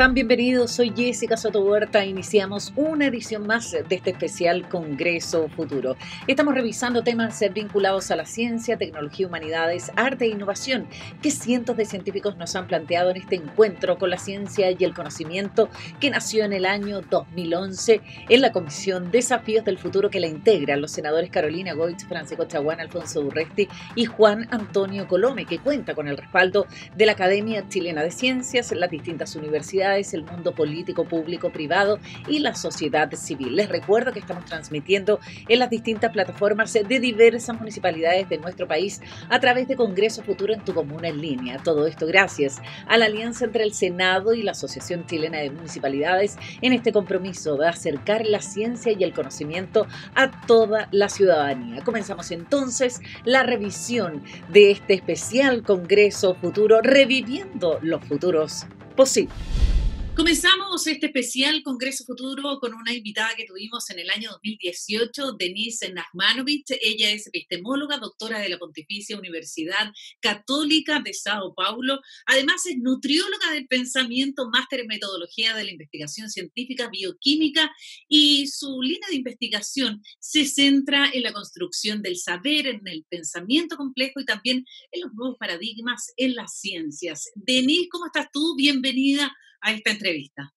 están? Bienvenidos, soy Jessica Soto Huerta. Iniciamos una edición más de este especial Congreso Futuro. Estamos revisando temas vinculados a la ciencia, tecnología, humanidades, arte e innovación que cientos de científicos nos han planteado en este encuentro con la ciencia y el conocimiento que nació en el año 2011 en la Comisión Desafíos del Futuro, que la integran los senadores Carolina Goich, Francisco Chaguán, Alfonso Urresti y Juan Antonio Colome, que cuenta con el respaldo de la Academia Chilena de Ciencias, las distintas universidades, el mundo político, público, privado y la sociedad civil. Les recuerdo que estamos transmitiendo en las distintas plataformas de diversas municipalidades de nuestro país a través de Congreso Futuro en tu comuna en línea. Todo esto gracias a la alianza entre el Senado y la Asociación Chilena de Municipalidades en este compromiso de acercar la ciencia y el conocimiento a toda la ciudadanía. Comenzamos entonces la revisión de este especial Congreso Futuro, reviviendo los futuros posibles. Comenzamos este especial Congreso Futuro con una invitada que tuvimos en el año 2018, Denise Nachmanovich. Ella es epistemóloga, doctora de la Pontificia Universidad Católica de Sao Paulo. Además es nutrióloga del pensamiento, máster en metodología de la investigación científica bioquímica, y su línea de investigación se centra en la construcción del saber, en el pensamiento complejo y también en los nuevos paradigmas en las ciencias. Denise, ¿cómo estás tú? Bienvenida a esta entrevista.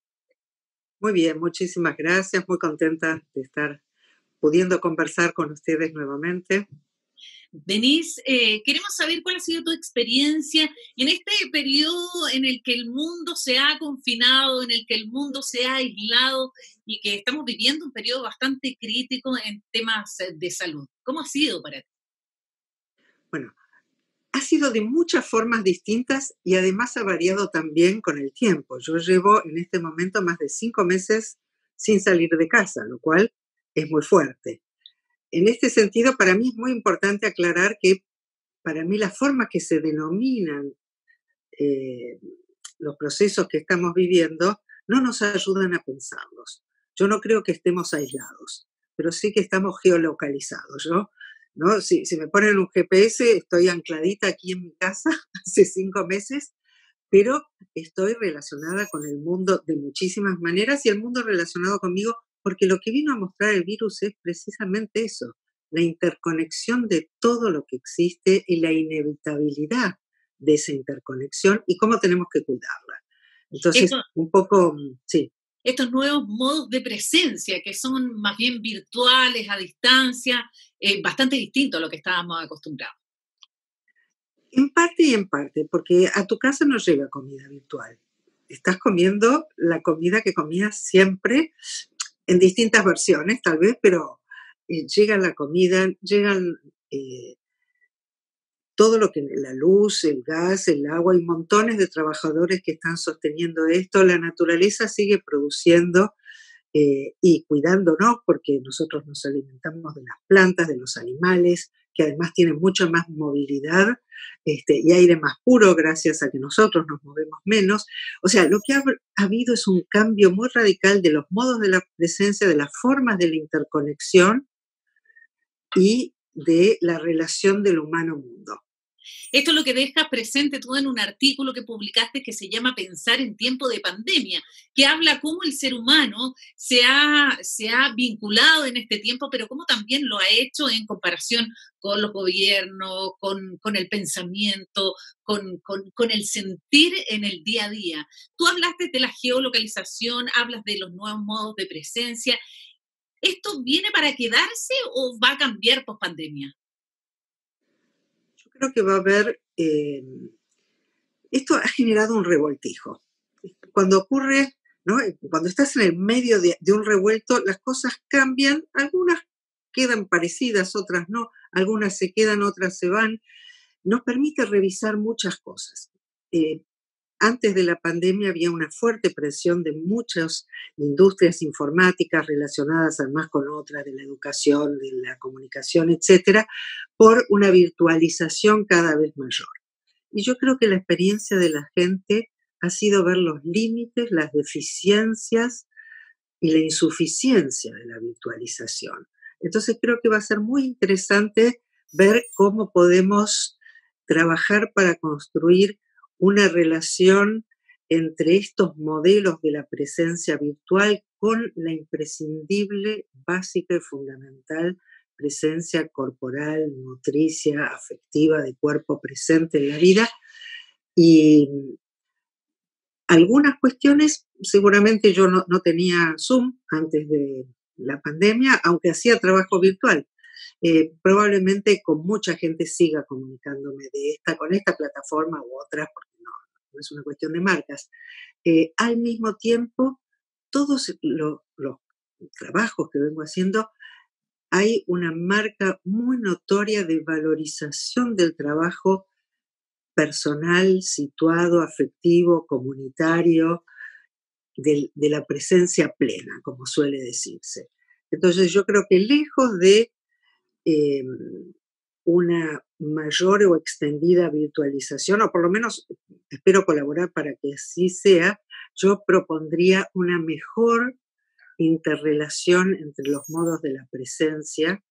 Muy bien, muchísimas gracias, muy contenta de estar pudiendo conversar con ustedes nuevamente. Denise, queremos saber cuál ha sido tu experiencia en este periodo en el que el mundo se ha confinado, en el que el mundo se ha aislado y que estamos viviendo un periodo bastante crítico en temas de salud. ¿Cómo ha sido para ti? Bueno, ha sido de muchas formas distintas y además ha variado también con el tiempo. Yo llevo en este momento más de 5 meses sin salir de casa, lo cual es muy fuerte. En este sentido, para mí es muy importante aclarar que para mí las formas que se denominan eh, los procesos que estamos viviendo no nos ayudan a pensarlos. Yo no creo que estemos aislados, pero sí que estamos geolocalizados. Yo, ¿no? Si me ponen un GPS, estoy ancladita aquí en mi casa hace 5 meses, pero estoy relacionada con el mundo de muchísimas maneras y el mundo relacionado conmigo, porque lo que vino a mostrar el virus es precisamente eso, la interconexión de todo lo que existe y la inevitabilidad de esa interconexión y cómo tenemos que cuidarla. Entonces, Esto, un poco, sí. estos nuevos modos de presencia que son más bien virtuales, a distancia, bastante distinto a lo que estábamos acostumbrados. En parte y en parte, porque a tu casa no llega comida virtual. Estás comiendo la comida que comías siempre, en distintas versiones tal vez, pero llega la comida, llegan todo lo que la luz, el gas, el agua, hay montones de trabajadores que están sosteniendo esto. La naturaleza sigue produciendo y cuidándonos, porque nosotros nos alimentamos de las plantas, de los animales, que además tienen mucha más movilidad y aire más puro gracias a que nosotros nos movemos menos. O sea, lo que ha habido es un cambio muy radical de los modos de la presencia, de las formas de la interconexión y de la relación del humano-mundo. Esto es lo que dejas presente tú en un artículo que publicaste que se llama Pensar en tiempo de pandemia, que habla cómo el ser humano se ha vinculado en este tiempo, pero cómo también lo ha hecho en comparación con los gobiernos, con el pensamiento, con el sentir en el día a día. Tú hablaste de la geolocalización, hablas de los nuevos modos de presencia. ¿Esto viene para quedarse o va a cambiar post pandemia? Yo creo que va a haber, esto ha generado un revoltijo. Cuando ocurre, ¿no? Cuando estás en el medio de un revuelto, las cosas cambian, algunas quedan parecidas, otras no, algunas se quedan, otras se van. Nos permite revisar muchas cosas. Eh, Antes de la pandemia había una fuerte presión de muchas industrias informáticas relacionadas además con otras, de la educación, de la comunicación, etcétera, por una virtualización cada vez mayor. Y yo creo que la experiencia de la gente ha sido ver los límites, las deficiencias y la insuficiencia de la virtualización. Entonces creo que va a ser muy interesante ver cómo podemos trabajar para construir una relación entre estos modelos de la presencia virtual con la imprescindible, básica y fundamental presencia corporal, nutricia, afectiva, de cuerpo presente en la vida. Y algunas cuestiones, seguramente yo no tenía Zoom antes de la pandemia, aunque hacía trabajo virtual. Probablemente con mucha gente siga comunicándome con esta plataforma u otras, porque no es una cuestión de marcas. Al mismo tiempo, todos los trabajos que vengo haciendo, hay una marca muy notoria de valorización del trabajo personal, situado, afectivo, comunitario, de la presencia plena, como suele decirse. Entonces yo creo que lejos de eh, una mayor o extendida virtualización, o por lo menos espero colaborar para que así sea, yo propondría una mejor interrelación entre los modos de la presencia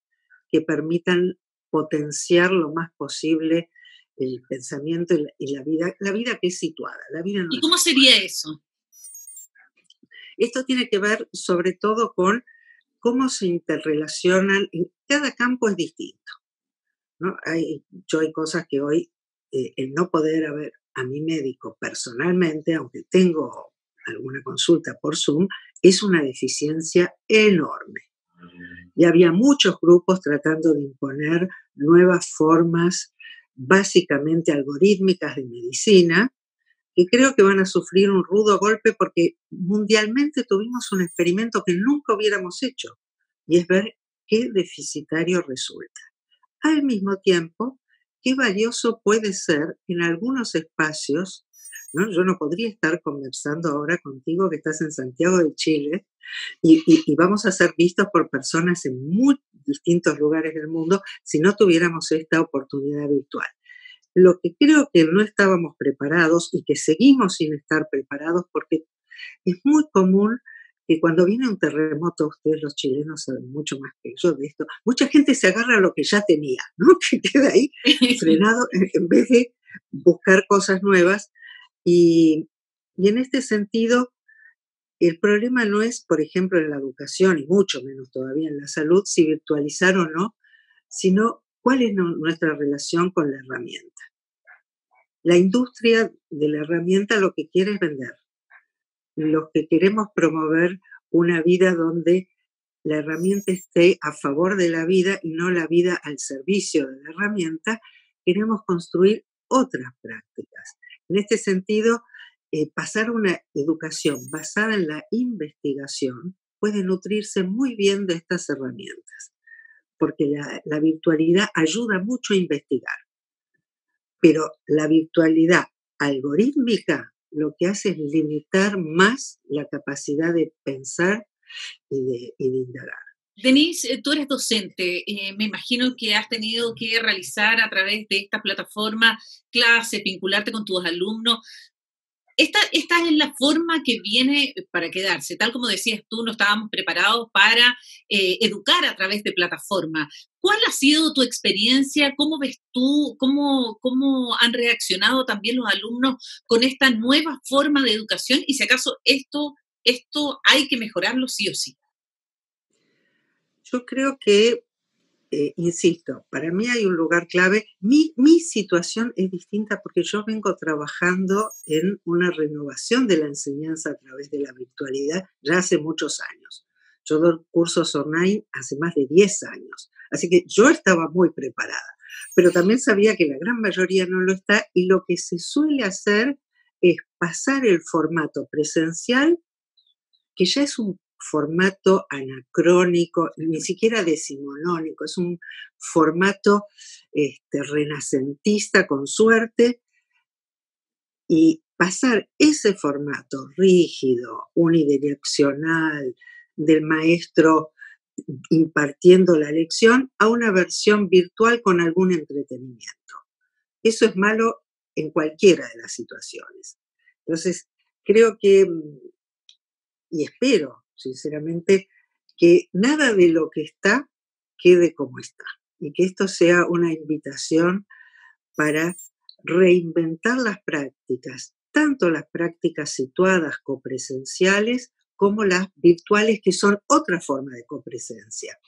que permitan potenciar lo más posible el pensamiento y la vida que es situada, la vida no ¿Y es cómo virtual. sería eso? Esto tiene que ver sobre todo con cómo se interrelacionan, y cada campo es distinto, ¿no? Hay cosas que hoy, el no poder ver a mi médico personalmente, aunque tengo alguna consulta por Zoom, es una deficiencia enorme. Y había muchos grupos tratando de imponer nuevas formas, básicamente algorítmicas de medicina, que creo que van a sufrir un rudo golpe porque mundialmente tuvimos un experimento que nunca hubiéramos hecho, y es ver qué deficitario resulta. Al mismo tiempo, qué valioso puede ser en algunos espacios, ¿no? Yo no podría estar conversando ahora contigo que estás en Santiago de Chile y vamos a ser vistos por personas en muy distintos lugares del mundo si no tuviéramos esta oportunidad virtual. Lo que creo que no estábamos preparados y que seguimos sin estar preparados, porque es muy común que cuando viene un terremoto, ustedes los chilenos saben mucho más que yo de esto, mucha gente se agarra a lo que ya tenía, ¿no? Que queda ahí frenado en vez de buscar cosas nuevas. Y en este sentido, el problema no es, por ejemplo, en la educación, y mucho menos todavía en la salud, si virtualizar o no, sino cuál es nuestra relación con la herramienta. La industria de la herramienta lo que quiere es vender. Los que queremos promover una vida donde la herramienta esté a favor de la vida y no la vida al servicio de la herramienta, queremos construir otras prácticas. En este sentido, pasar una educación basada en la investigación puede nutrirse muy bien de estas herramientas, porque la virtualidad ayuda mucho a investigar, pero la virtualidad algorítmica lo que hace es limitar más la capacidad de pensar y de indagar. Denise, tú eres docente. Me imagino que has tenido que realizar a través de esta plataforma clases, vincularte con tus alumnos. Esta es la forma que viene para quedarse. Tal como decías tú, no estábamos preparados para educar a través de plataforma. ¿Cuál ha sido tu experiencia? ¿Cómo ves tú? ¿Cómo han reaccionado también los alumnos con esta nueva forma de educación? Y si acaso esto hay que mejorarlo sí o sí. Yo creo que, insisto, para mí hay un lugar clave. Mi situación es distinta porque yo vengo trabajando en una renovación de la enseñanza a través de la virtualidad ya hace muchos años. Yo doy cursos online hace más de 10 años, así que yo estaba muy preparada, pero también sabía que la gran mayoría no lo está y lo que se suele hacer es pasar el formato presencial, que ya es un formato anacrónico, ni siquiera decimonónico, es un formato renacentista con suerte, y pasar ese formato rígido, unidireccional, del maestro impartiendo la lección, a una versión virtual con algún entretenimiento. Eso es malo en cualquiera de las situaciones. Entonces, creo que y espero, sinceramente, que nada de lo que está quede como está y que esto sea una invitación para reinventar las prácticas tanto las prácticas situadas copresenciales como las virtuales, que son otra forma de copresencia,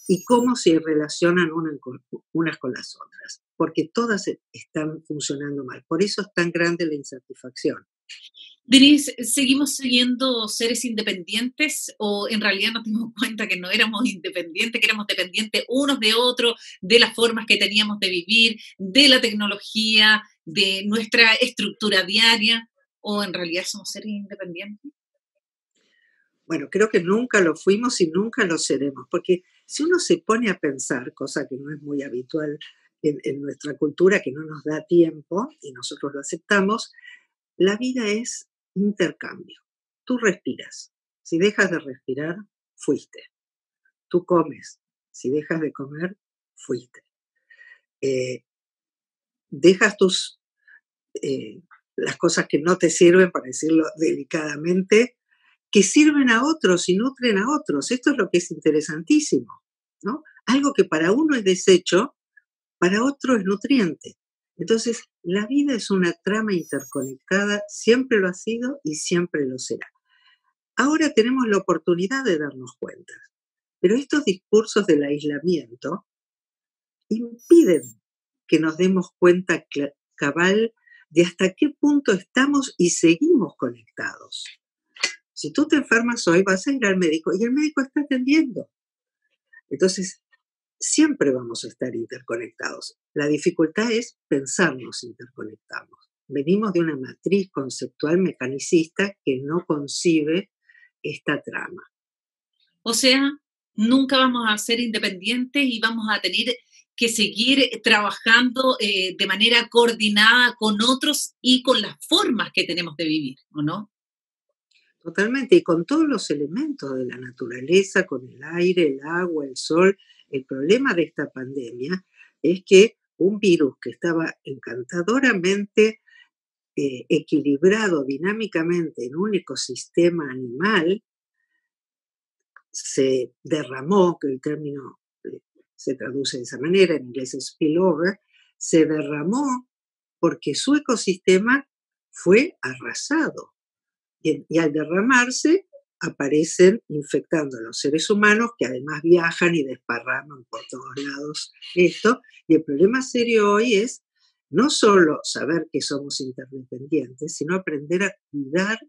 y cómo se relacionan unas con las otras, porque todas están funcionando mal. Por eso es tan grande la insatisfacción. Denise, ¿seguimos siendo seres independientes o en realidad nos dimos cuenta que no éramos independientes, que éramos dependientes unos de otros, de las formas que teníamos de vivir, de la tecnología, de nuestra estructura diaria? ¿O en realidad somos seres independientes? Bueno, creo que nunca lo fuimos y nunca lo seremos, porque si uno se pone a pensar, cosa que no es muy habitual en nuestra cultura, que no nos da tiempo y nosotros lo aceptamos, la vida es intercambio. Tú respiras. Si dejas de respirar, fuiste. Tú comes. Si dejas de comer, fuiste. Eh, dejas eh, las cosas que no te sirven, para decirlo delicadamente, que sirven a otros y nutren a otros. Esto es lo que es interesantísimo, ¿no? Algo que para uno es desecho, para otro es nutriente. Entonces, la vida es una trama interconectada, siempre lo ha sido y siempre lo será. Ahora tenemos la oportunidad de darnos cuenta, pero estos discursos del aislamiento impiden que nos demos cuenta cabal de hasta qué punto estamos y seguimos conectados. Si tú te enfermas hoy, vas a ir al médico y el médico está atendiendo. Entonces, siempre vamos a estar interconectados. La dificultad es pensarnos interconectados. Venimos de una matriz conceptual mecanicista que no concibe esta trama. O sea, nunca vamos a ser independientes y vamos a tener que seguir trabajando de manera coordinada con otros y con las formas que tenemos de vivir, ¿o no? Totalmente, y con todos los elementos de la naturaleza, con el aire, el agua, el sol. El problema de esta pandemia es que un virus que estaba encantadoramente equilibrado dinámicamente en un ecosistema animal, se derramó, que el término se traduce de esa manera, en inglés es spillover, se derramó porque su ecosistema fue arrasado. Y al derramarse, aparecen infectando a los seres humanos, que además viajan y desparraman por todos lados esto. Y el problema serio hoy es no solo saber que somos interdependientes, sino aprender a cuidar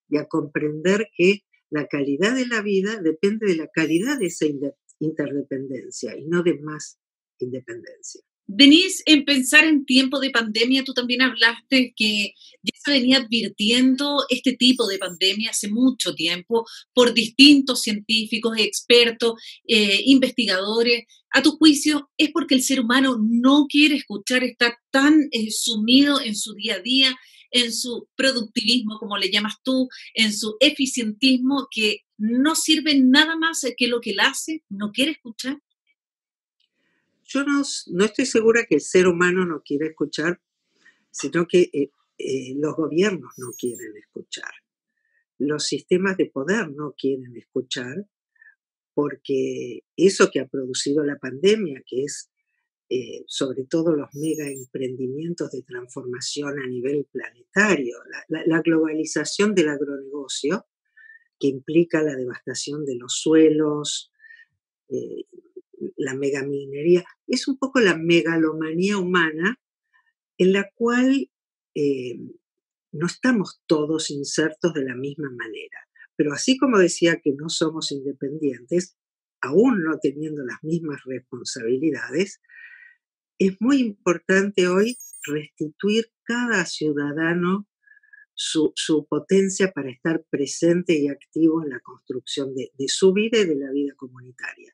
y a comprender que la calidad de la vida depende de la calidad de esa interdependencia y no de más independencia. Denise, en pensar en tiempo de pandemia, tú también hablaste que ya se venía advirtiendo este tipo de pandemia hace mucho tiempo por distintos científicos, expertos, investigadores. A tu juicio, ¿es porque el ser humano no quiere escuchar, está tan sumido en su día a día, en su productivismo, como le llamas tú, en su eficientismo, que no sirve nada más que lo que él hace, no quiere escuchar? Yo no estoy segura que el ser humano no quiere escuchar, sino que los gobiernos no quieren escuchar. Los sistemas de poder no quieren escuchar, porque eso que ha producido la pandemia, que es sobre todo los mega emprendimientos de transformación a nivel planetario, la globalización del agronegocio, que implica la devastación de los suelos, eh, la megaminería, es un poco la megalomanía humana en la cual no estamos todos insertos de la misma manera. Pero así como decía que no somos independientes, aún no teniendo las mismas responsabilidades, es muy importante hoy restituir cada ciudadano su potencia para estar presente y activo en la construcción de su vida y de la vida comunitaria.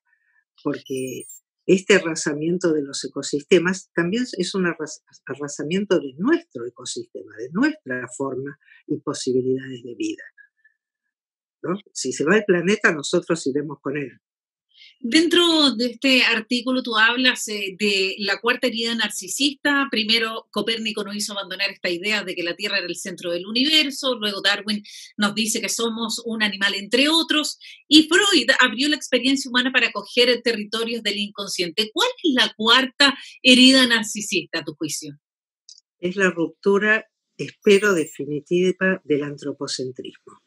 Porque este arrasamiento de los ecosistemas también es un arrasamiento de nuestro ecosistema, de nuestra forma y posibilidades de vida, ¿no? Si se va el planeta, nosotros iremos con él. Dentro de este artículo tú hablas de la cuarta herida narcisista. Primero, Copérnico nos hizo abandonar esta idea de que la Tierra era el centro del universo. Luego, Darwin nos dice que somos un animal entre otros. Y Freud abrió la experiencia humana para coger territorios del inconsciente. ¿Cuál es la cuarta herida narcisista, a tu juicio? Es la ruptura espero, definitiva del antropocentrismo,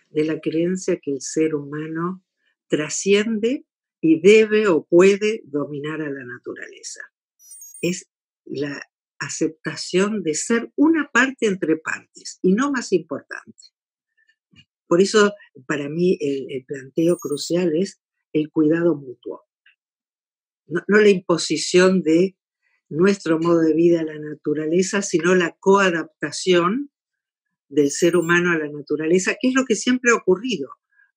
de la creencia que el ser humano trasciende y debe o puede dominar a la naturaleza. Es la aceptación de ser una parte entre partes y no más importante. Por eso, para mí, el planteo crucial es el cuidado mutuo, no la imposición de nuestro modo de vida a la naturaleza, sino la coadaptación del ser humano a la naturaleza, que es lo que siempre ha ocurrido,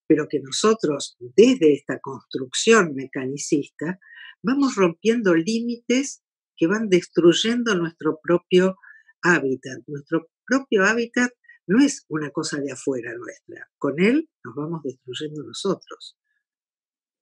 pero que nosotros, desde esta construcción mecanicista, vamos rompiendo límites que van destruyendo nuestro propio hábitat. Nuestro propio hábitat no es una cosa de afuera nuestra, con él nos vamos destruyendo nosotros.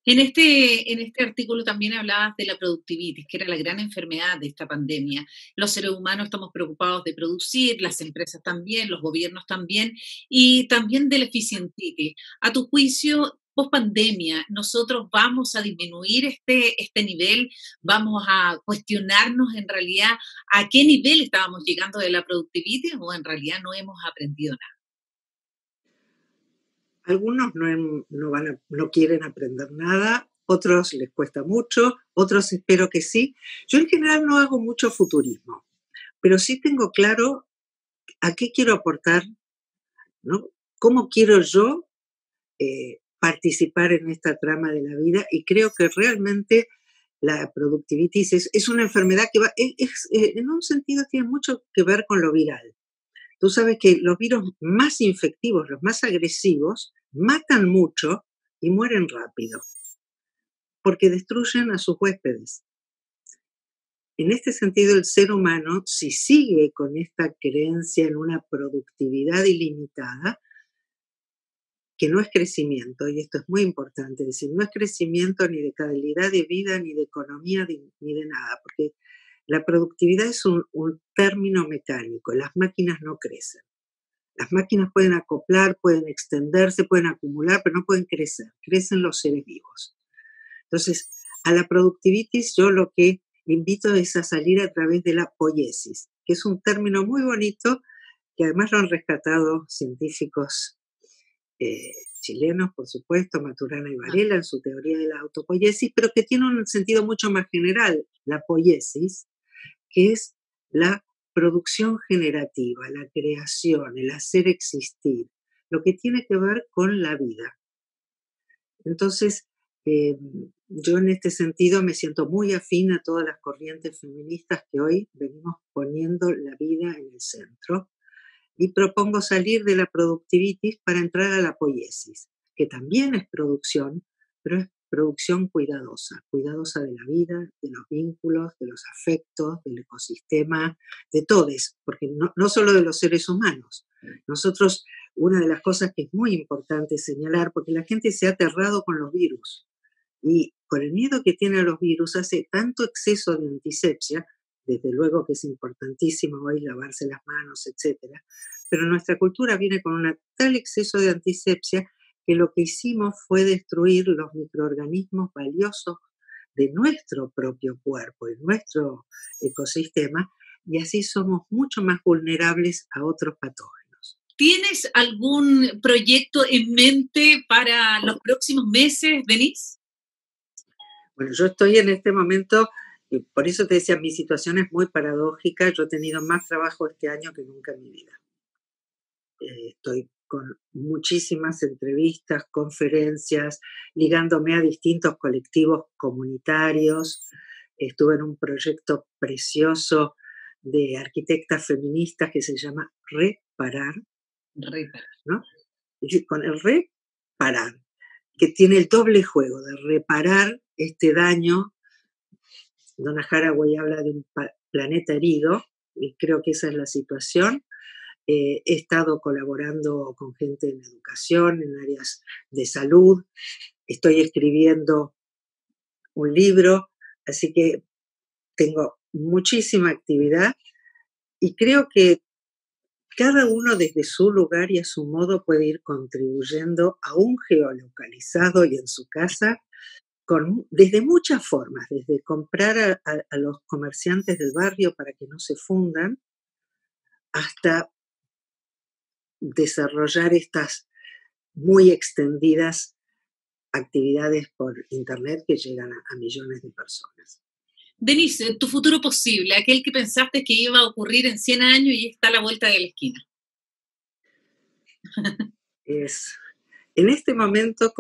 En este artículo también hablabas de la productivitis, que era la gran enfermedad de esta pandemia. Los seres humanos estamos preocupados de producir, las empresas también, los gobiernos también, y también de la eficientitis. A tu juicio, post pandemia, ¿nosotros vamos a disminuir este nivel? ¿Vamos a cuestionarnos en realidad a qué nivel estábamos llegando de la productivitis o en realidad no hemos aprendido nada? Algunos no quieren aprender nada, otros les cuesta mucho, otros espero que sí. Yo en general no hago mucho futurismo, pero sí tengo claro a qué quiero aportar, ¿no? ¿Cómo quiero yo participar en esta trama de la vida? Y creo que realmente la productivitis es una enfermedad que en un sentido tiene mucho que ver con lo viral. Tú sabes que los virus más infectivos, los más agresivos, matan mucho y mueren rápido, porque destruyen a sus huéspedes. En este sentido, el ser humano, si sigue con esta creencia en una productividad ilimitada, que no es crecimiento, y esto es muy importante, es decir, no es crecimiento ni de calidad de vida, ni de economía, ni de nada, porque la productividad es un término mecánico, las máquinas no crecen. Las máquinas pueden acoplar, pueden extenderse, pueden acumular, pero no pueden crecer. Crecen los seres vivos. Entonces, a la productivitis yo lo que invito es a salir a través de la poiesis, que es un término muy bonito que además lo han rescatado científicos chilenos, por supuesto, Maturana y Varela en su teoría de la autopoiesis, pero que tiene un sentido mucho más general, la poiesis, que es la producción generativa, la creación, el hacer existir, lo que tiene que ver con la vida. Entonces, yo en este sentido me siento muy afín a todas las corrientes feministas que hoy venimos poniendo la vida en el centro y propongo salir de la productivitis para entrar a la poiesis, que también es producción, pero es producción cuidadosa, cuidadosa de la vida, de los vínculos, de los afectos, del ecosistema, de todos, porque no solo de los seres humanos. Nosotros, una de las cosas que es muy importante señalar, porque la gente se ha aterrado con los virus y con el miedo que tiene a los virus hace tanto exceso de antisepsia, desde luego que es importantísimo hoy lavarse las manos, etcétera, pero nuestra cultura viene con un tal exceso de antisepsia que lo que hicimos fue destruir los microorganismos valiosos de nuestro propio cuerpo y nuestro ecosistema, y así somos mucho más vulnerables a otros patógenos. ¿Tienes algún proyecto en mente para los próximos meses, Denise? Bueno, yo estoy en este momento, y por eso te decía, mi situación es muy paradójica, yo he tenido más trabajo este año que nunca en mi vida. Estoy con muchísimas entrevistas, conferencias, ligándome a distintos colectivos comunitarios. Estuve en un proyecto precioso de arquitectas feministas que se llama Reparar, Reparar. ¿no? Y con el reparar, que tiene el doble juego de reparar este daño. Donna Haraway habla de un planeta herido, y creo que esa es la situación. He estado colaborando con gente en educación, en áreas de salud, estoy escribiendo un libro, así que tengo muchísima actividad y creo que cada uno desde su lugar y a su modo puede ir contribuyendo a un geolocalizado y en su casa desde muchas formas, desde comprar a los comerciantes del barrio para que no se fundan, hasta desarrollar estas muy extendidas actividades por Internet que llegan a millones de personas. Denise, tu futuro posible, aquel que pensaste que iba a ocurrir en 100 años y está a la vuelta de la esquina. Es, en este momento,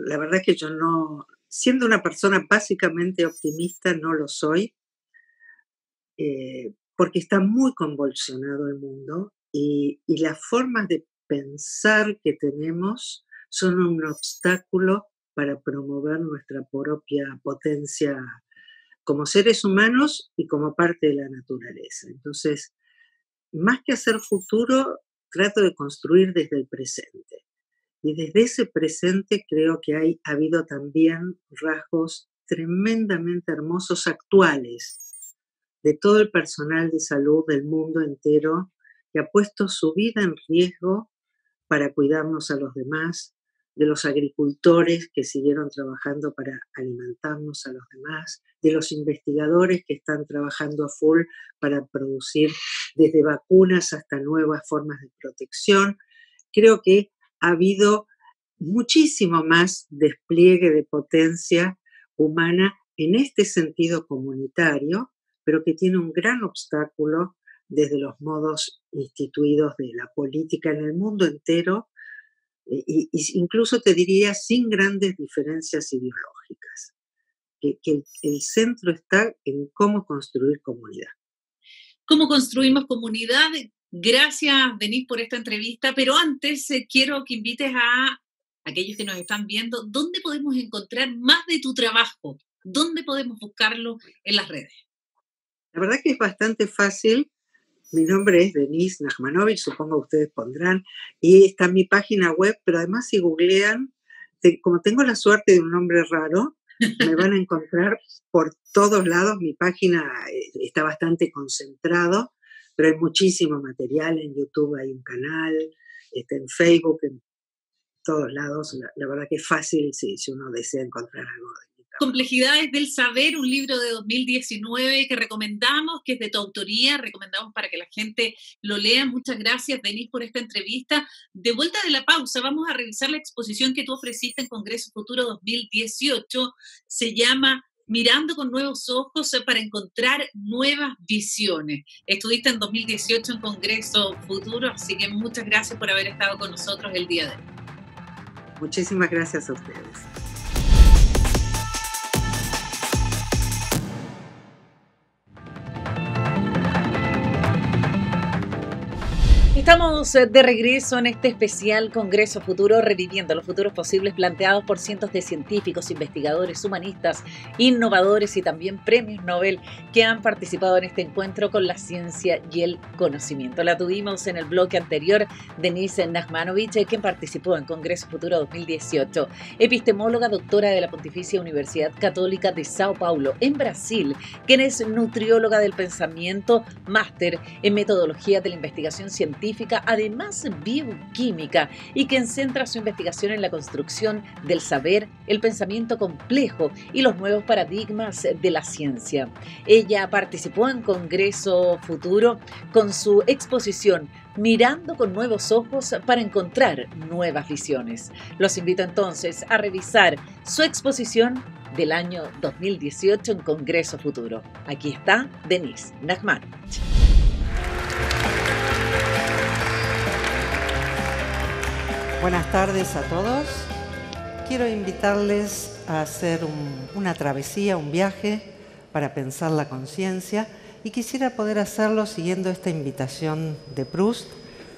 la verdad es que yo no, siendo una persona básicamente optimista, no lo soy, porque está muy convulsionado el mundo y las formas de pensar que tenemos son un obstáculo para promover nuestra propia potencia como seres humanos y como parte de la naturaleza. Entonces, más que hacer futuro, trato de construir desde el presente. Y desde ese presente creo que ha habido también rasgos tremendamente hermosos actuales de todo el personal de salud del mundo entero que ha puesto su vida en riesgo para cuidarnos a los demás, de los agricultores que siguieron trabajando para alimentarnos a los demás, de los investigadores que están trabajando a full para producir desde vacunas hasta nuevas formas de protección. Creo que ha habido muchísimo más despliegue de potencia humana en este sentido comunitario, pero que tiene un gran obstáculo desde los modos instituidos de la política en el mundo entero, incluso te diría sin grandes diferencias ideológicas, que el centro está en cómo construir comunidad. ¿Cómo construimos comunidad? Gracias, Denise, por esta entrevista, pero antes quiero que invites a aquellos que nos están viendo, ¿dónde podemos encontrar más de tu trabajo? ¿Dónde podemos buscarlo en las redes? La verdad que es bastante fácil. Mi nombre es Denise Nachmanovich, supongo que ustedes pondrán, y está en mi página web, pero además si googlean, como tengo la suerte de un nombre raro, me van a encontrar por todos lados. Mi página está bastante concentrado, pero hay muchísimo material. En YouTube hay un canal, en Facebook, en todos lados. La verdad que es fácil si uno desea encontrar algo. Complejidades del Saber, un libro de 2019 que recomendamos, que es de tu autoría, recomendamos para que la gente lo lea. Muchas gracias, Denise, por esta entrevista. De vuelta de la pausa, vamos a revisar la exposición que tú ofreciste en Congreso Futuro 2018. Se llama Mirando con nuevos ojos para encontrar nuevas visiones. Estuviste en 2018 en Congreso Futuro, así que muchas gracias por haber estado con nosotros el día de hoy. Muchísimas gracias a ustedes. Estamos de regreso en este especial Congreso Futuro, reviviendo los futuros posibles planteados por cientos de científicos, investigadores, humanistas, innovadores y también premios Nobel que han participado en este encuentro con la ciencia y el conocimiento. La tuvimos en el bloque anterior, Denise Nachmanovich, quien participó en Congreso Futuro 2018, epistemóloga, doctora de la Pontificia Universidad Católica de Sao Paulo, en Brasil, quien es nutrióloga del pensamiento, máster en metodología de la investigación científica, además bioquímica, y quien centra su investigación en la construcción del saber, el pensamiento complejo y los nuevos paradigmas de la ciencia. Ella participó en Congreso Futuro con su exposición Mirando con nuevos ojos para encontrar nuevas visiones. Los invito entonces a revisar su exposición del año 2018 en Congreso Futuro. Aquí está Denise Nachmanovich. Buenas tardes a todos. Quiero invitarles a hacer una travesía, un viaje para pensar la conciencia, y quisiera poder hacerlo siguiendo esta invitación de Proust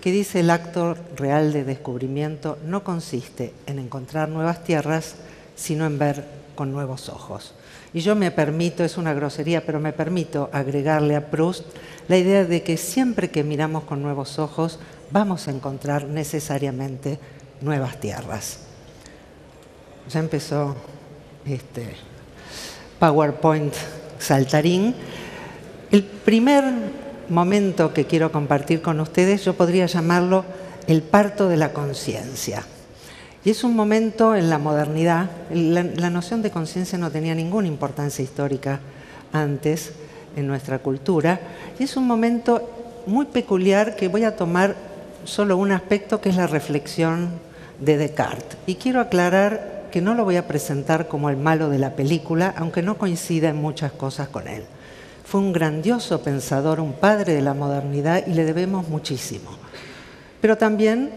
que dice: el acto real de descubrimiento no consiste en encontrar nuevas tierras, sino en ver con nuevos ojos. Y yo me permito, es una grosería, pero me permito agregarle a Proust la idea de que siempre que miramos con nuevos ojos vamos a encontrar necesariamente nuevas tierras. Ya empezó este PowerPoint saltarín. El primer momento que quiero compartir con ustedes, yo podría llamarlo el parto de la conciencia. Y es un momento en la modernidad. La noción de conciencia no tenía ninguna importancia histórica antes en nuestra cultura. Y es un momento muy peculiar que voy a tomar solo un aspecto, que es la reflexión de Descartes. Y quiero aclarar que no lo voy a presentar como el malo de la película, aunque no coincida en muchas cosas con él. Fue un grandioso pensador, un padre de la modernidad, y le debemos muchísimo. Pero también,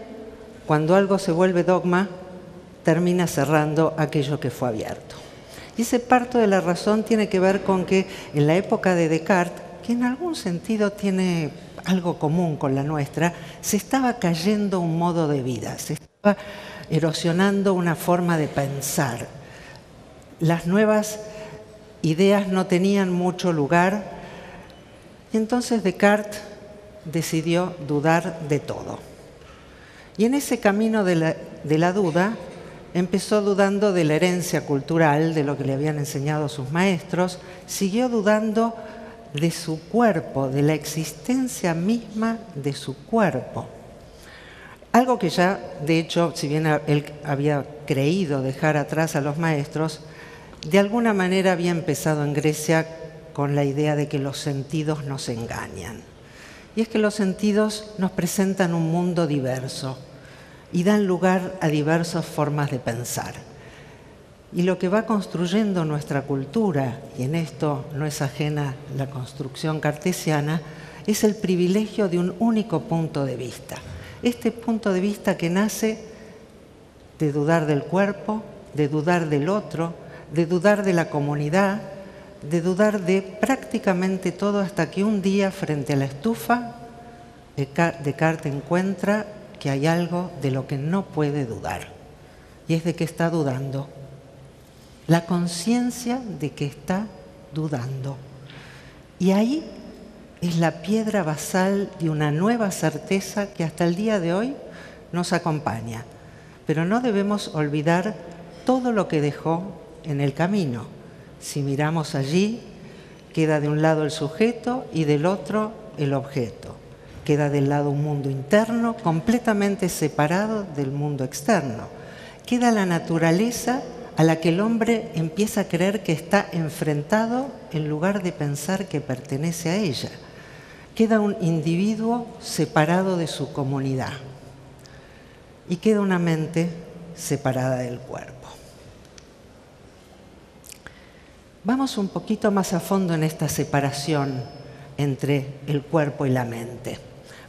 cuando algo se vuelve dogma, termina cerrando aquello que fue abierto. Y ese parto de la razón tiene que ver con que en la época de Descartes, que en algún sentido tiene algo común con la nuestra, se estaba cayendo un modo de vida, se estaba erosionando una forma de pensar. Las nuevas ideas no tenían mucho lugar, y entonces Descartes decidió dudar de todo. Y en ese camino de la duda, empezó dudando de la herencia cultural, de lo que le habían enseñado sus maestros, siguió dudando de su cuerpo, de la existencia misma de su cuerpo. Algo que ya, de hecho, si bien él había creído dejar atrás a los maestros, de alguna manera había empezado en Grecia con la idea de que los sentidos nos engañan. Y es que los sentidos nos presentan un mundo diverso y dan lugar a diversas formas de pensar. Y lo que va construyendo nuestra cultura, y en esto no es ajena la construcción cartesiana, es el privilegio de un único punto de vista. Este punto de vista que nace de dudar del cuerpo, de dudar del otro, de dudar de la comunidad, de dudar de prácticamente todo, hasta que un día, frente a la estufa, Descartes encuentra que hay algo de lo que no puede dudar, y es de que está dudando. La conciencia de que está dudando. Y ahí es la piedra basal de una nueva certeza que hasta el día de hoy nos acompaña. Pero no debemos olvidar todo lo que dejó en el camino. Si miramos allí, queda de un lado el sujeto y del otro el objeto. Queda del lado un mundo interno completamente separado del mundo externo. Queda la naturaleza a la que el hombre empieza a creer que está enfrentado en lugar de pensar que pertenece a ella. Queda un individuo separado de su comunidad y queda una mente separada del cuerpo. Vamos un poquito más a fondo en esta separación entre el cuerpo y la mente,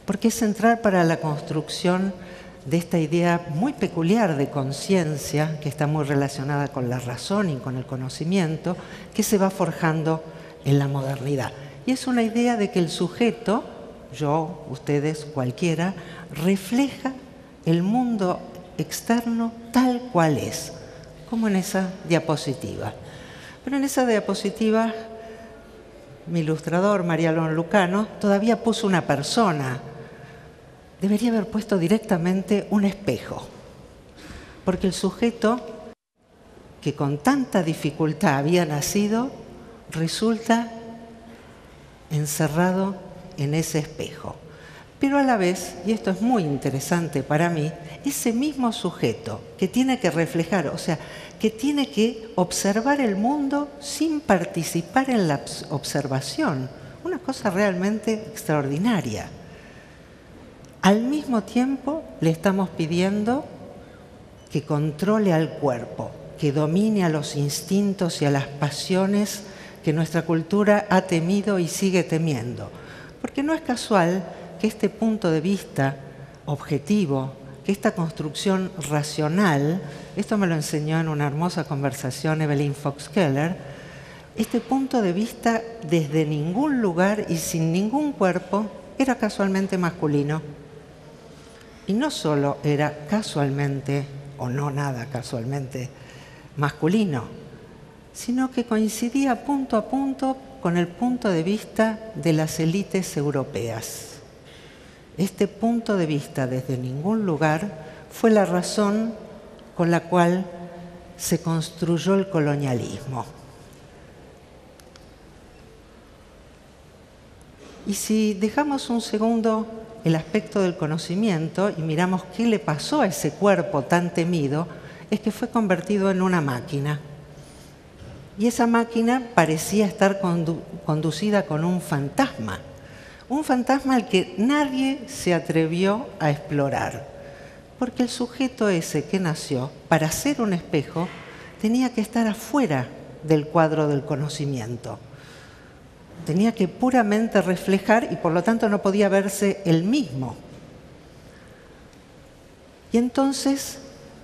porque es central para la construcción de esta idea muy peculiar de conciencia, que está muy relacionada con la razón y con el conocimiento, que se va forjando en la modernidad. Y es una idea de que el sujeto, yo, ustedes, cualquiera, refleja el mundo externo tal cual es, como en esa diapositiva. Pero en esa diapositiva, mi ilustrador, Mariano Lucano, todavía puso una persona. Debería haber puesto directamente un espejo, porque el sujeto que con tanta dificultad había nacido resulta encerrado en ese espejo. Pero a la vez, y esto es muy interesante para mí, ese mismo sujeto que tiene que reflejar, o sea, que tiene que observar el mundo sin participar en la observación, una cosa realmente extraordinaria. Al mismo tiempo le estamos pidiendo que controle al cuerpo, que domine a los instintos y a las pasiones que nuestra cultura ha temido y sigue temiendo. Porque no es casual que este punto de vista objetivo, que esta construcción racional, esto me lo enseñó en una hermosa conversación Evelyn Fox Keller, este punto de vista desde ningún lugar y sin ningún cuerpo era casualmente masculino. Y no solo era casualmente, o no nada casualmente, masculino, sino que coincidía punto a punto con el punto de vista de las élites europeas. Este punto de vista desde ningún lugar fue la razón con la cual se construyó el colonialismo. Y si dejamos un segundo el aspecto del conocimiento y miramos qué le pasó a ese cuerpo tan temido, es que fue convertido en una máquina. Y esa máquina parecía estar conducida con un fantasma Un fantasma al que nadie se atrevió a explorar, porque el sujeto ese que nació para ser un espejo tenía que estar afuera del cuadro del conocimiento. Tenía que puramente reflejar y por lo tanto no podía verse él mismo. Y entonces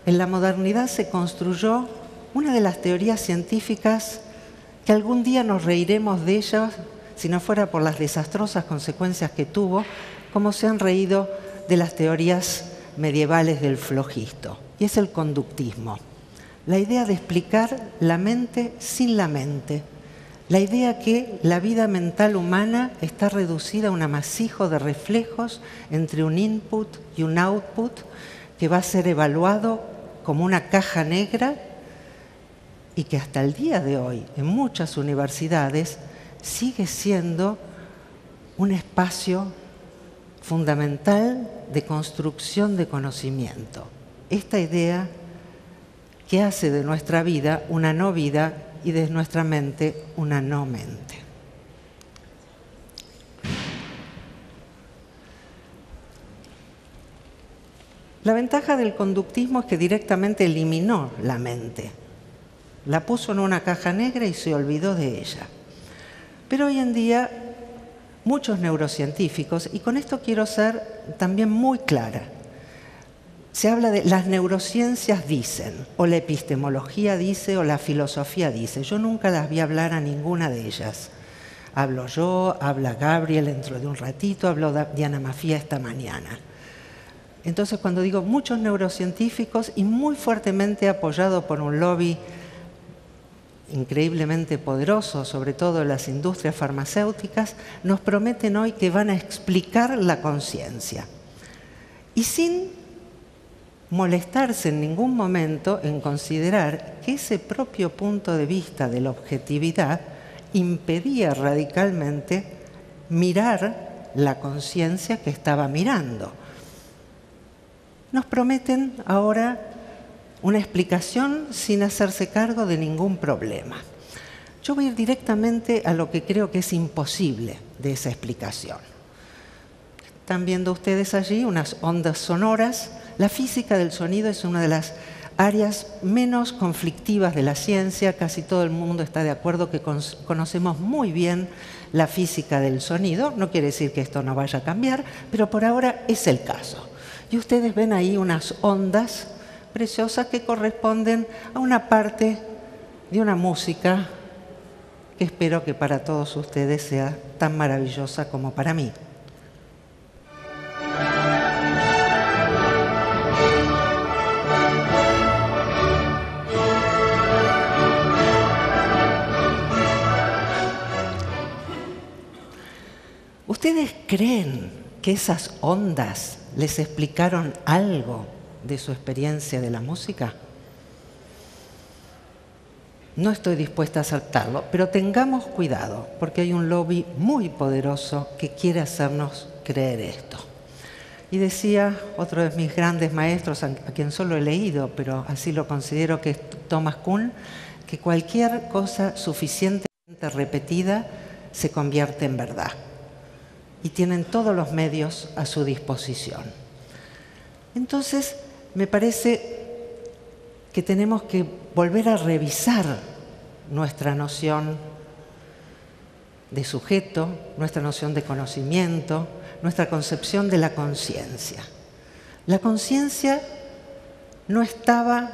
en la modernidad se construyó una de las teorías científicas que algún día nos reiremos de ellas si no fuera por las desastrosas consecuencias que tuvo, como se han reído de las teorías medievales del flogisto, y es el conductismo. La idea de explicar la mente sin la mente, la idea que la vida mental humana está reducida a un amasijo de reflejos entre un input y un output que va a ser evaluado como una caja negra y que hasta el día de hoy en muchas universidades sigue siendo un espacio fundamental de construcción de conocimiento. Esta idea que hace de nuestra vida una no vida y de nuestra mente una no mente. La ventaja del conductismo es que directamente eliminó la mente. La puso en una caja negra y se olvidó de ella. Pero hoy en día muchos neurocientíficos, y con esto quiero ser también muy clara, se habla de las neurociencias dicen, o la epistemología dice, o la filosofía dice. Yo nunca las vi hablar a ninguna de ellas. Hablo yo, habla Gabriel dentro de un ratito, habló Diana Mafía esta mañana. Entonces, cuando digo muchos neurocientíficos y muy fuertemente apoyado por un lobby increíblemente poderoso, sobre todo en las industrias farmacéuticas, nos prometen hoy que van a explicar la conciencia. Y sin molestarse en ningún momento en considerar que ese propio punto de vista de la objetividad impedía radicalmente mirar la conciencia que estaba mirando. Nos prometen ahora una explicación sin hacerse cargo de ningún problema. Yo voy a ir directamente a lo que creo que es imposible de esa explicación. Están viendo ustedes allí unas ondas sonoras. La física del sonido es una de las áreas menos conflictivas de la ciencia. Casi todo el mundo está de acuerdo que conocemos muy bien la física del sonido. No quiere decir que esto no vaya a cambiar, pero por ahora es el caso. Y ustedes ven ahí unas ondas preciosas que corresponden a una parte de una música que espero que para todos ustedes sea tan maravillosa como para mí. ¿Ustedes creen que esas ondas les explicaron algo de su experiencia de la música? No estoy dispuesta a aceptarlo, pero tengamos cuidado, porque hay un lobby muy poderoso que quiere hacernos creer esto. Y decía otro de mis grandes maestros, a quien solo he leído, pero así lo considero, que es Thomas Kuhn, que cualquier cosa suficientemente repetida se convierte en verdad. Y tienen todos los medios a su disposición. Entonces, me parece que tenemos que volver a revisar nuestra noción de sujeto, nuestra noción de conocimiento, nuestra concepción de la conciencia. La conciencia no estaba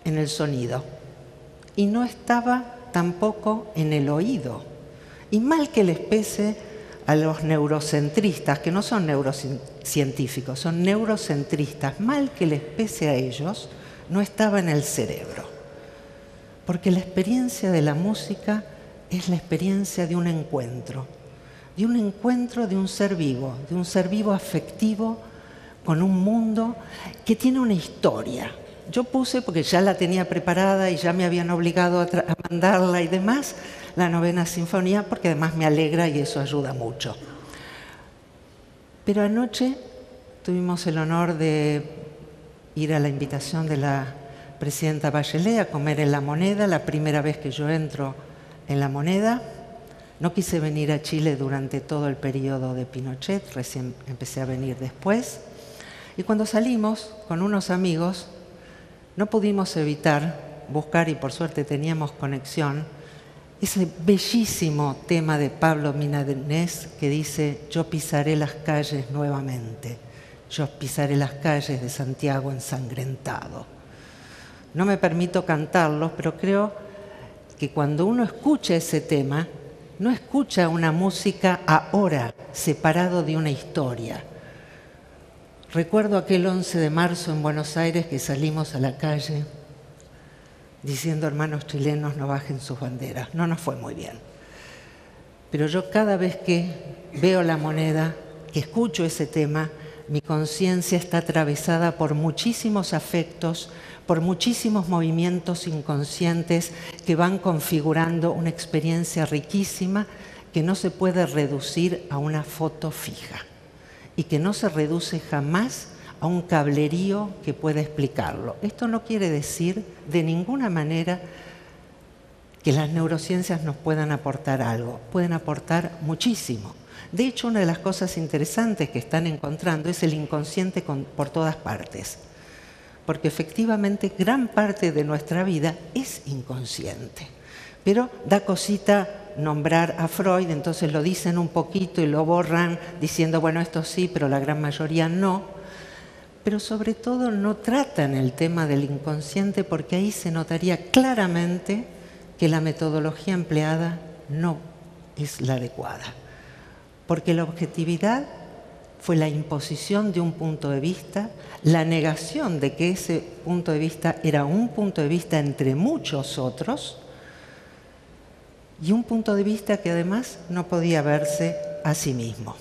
en el sonido y no estaba tampoco en el oído. Y mal que les pese a los neurocentristas, que no son neurocientíficos, son neurocentristas, mal que les pese a ellos, no estaba en el cerebro. Porque la experiencia de la música es la experiencia de un encuentro de un ser vivo afectivo con un mundo que tiene una historia. Yo puse, porque ya la tenía preparada y ya me habían obligado a mandarla y demás, la Novena Sinfonía, porque además me alegra y eso ayuda mucho. Pero anoche tuvimos el honor de ir a la invitación de la presidenta Bachelet a comer en La Moneda, la primera vez que yo entro en La Moneda, No quise venir a Chile durante todo el periodo de Pinochet, recién empecé a venir después. Y cuando salimos con unos amigos, no pudimos evitar buscar, y por suerte teníamos conexión, ese bellísimo tema de Pablo Milanés que dice: yo pisaré las calles nuevamente, yo pisaré las calles de Santiago ensangrentado. No me permito cantarlo, pero creo que cuando uno escucha ese tema, no escucha una música ahora, separado de una historia. Recuerdo aquel 11 de marzo en Buenos Aires que salimos a la calle diciendo: hermanos chilenos, no bajen sus banderas. No nos fue muy bien. Pero yo cada vez que veo la moneda, que escucho ese tema, mi conciencia está atravesada por muchísimos afectos, por muchísimos movimientos inconscientes que van configurando una experiencia riquísima que no se puede reducir a una foto fija y que no se reduce jamás a un cablerío que pueda explicarlo. Esto no quiere decir de ninguna manera que las neurociencias nos puedan aportar algo, pueden aportar muchísimo. De hecho, una de las cosas interesantes que están encontrando es el inconsciente por todas partes, porque efectivamente gran parte de nuestra vida es inconsciente. Pero da cosita nombrar a Freud, entonces lo dicen un poquito y lo borran diciendo: bueno, esto sí, pero la gran mayoría no. Pero sobre todo no tratan el tema del inconsciente, porque ahí se notaría claramente que la metodología empleada no es la adecuada. Porque la objetividad fue la imposición de un punto de vista, la negación de que ese punto de vista era un punto de vista entre muchos otros, y un punto de vista que además no podía verse a sí mismo.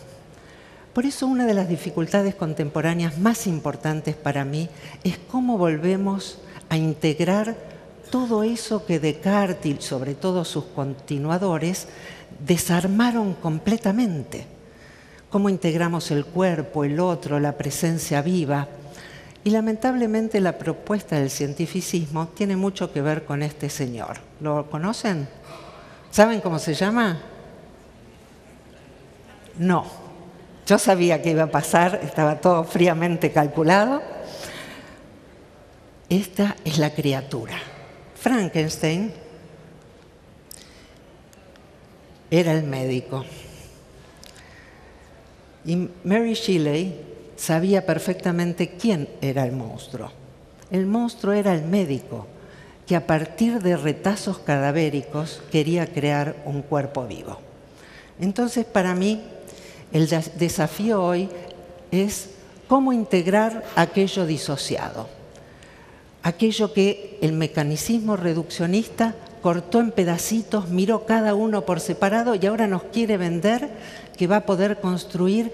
Por eso una de las dificultades contemporáneas más importantes para mí es cómo volvemos a integrar todo eso que Descartes y sobre todo sus continuadores desarmaron completamente. Cómo integramos el cuerpo, el otro, la presencia viva. Y lamentablemente la propuesta del cientificismo tiene mucho que ver con este señor. ¿Lo conocen? ¿Saben cómo se llama? No. Yo sabía que iba a pasar, estaba todo fríamente calculado. Esta es la criatura. Frankenstein era el médico. Y Mary Shelley sabía perfectamente quién era el monstruo. El monstruo era el médico, que a partir de retazos cadavéricos quería crear un cuerpo vivo. Entonces, para mí, el desafío hoy es cómo integrar aquello disociado, aquello que el mecanicismo reduccionista cortó en pedacitos, miró cada uno por separado y ahora nos quiere vender que va a poder construir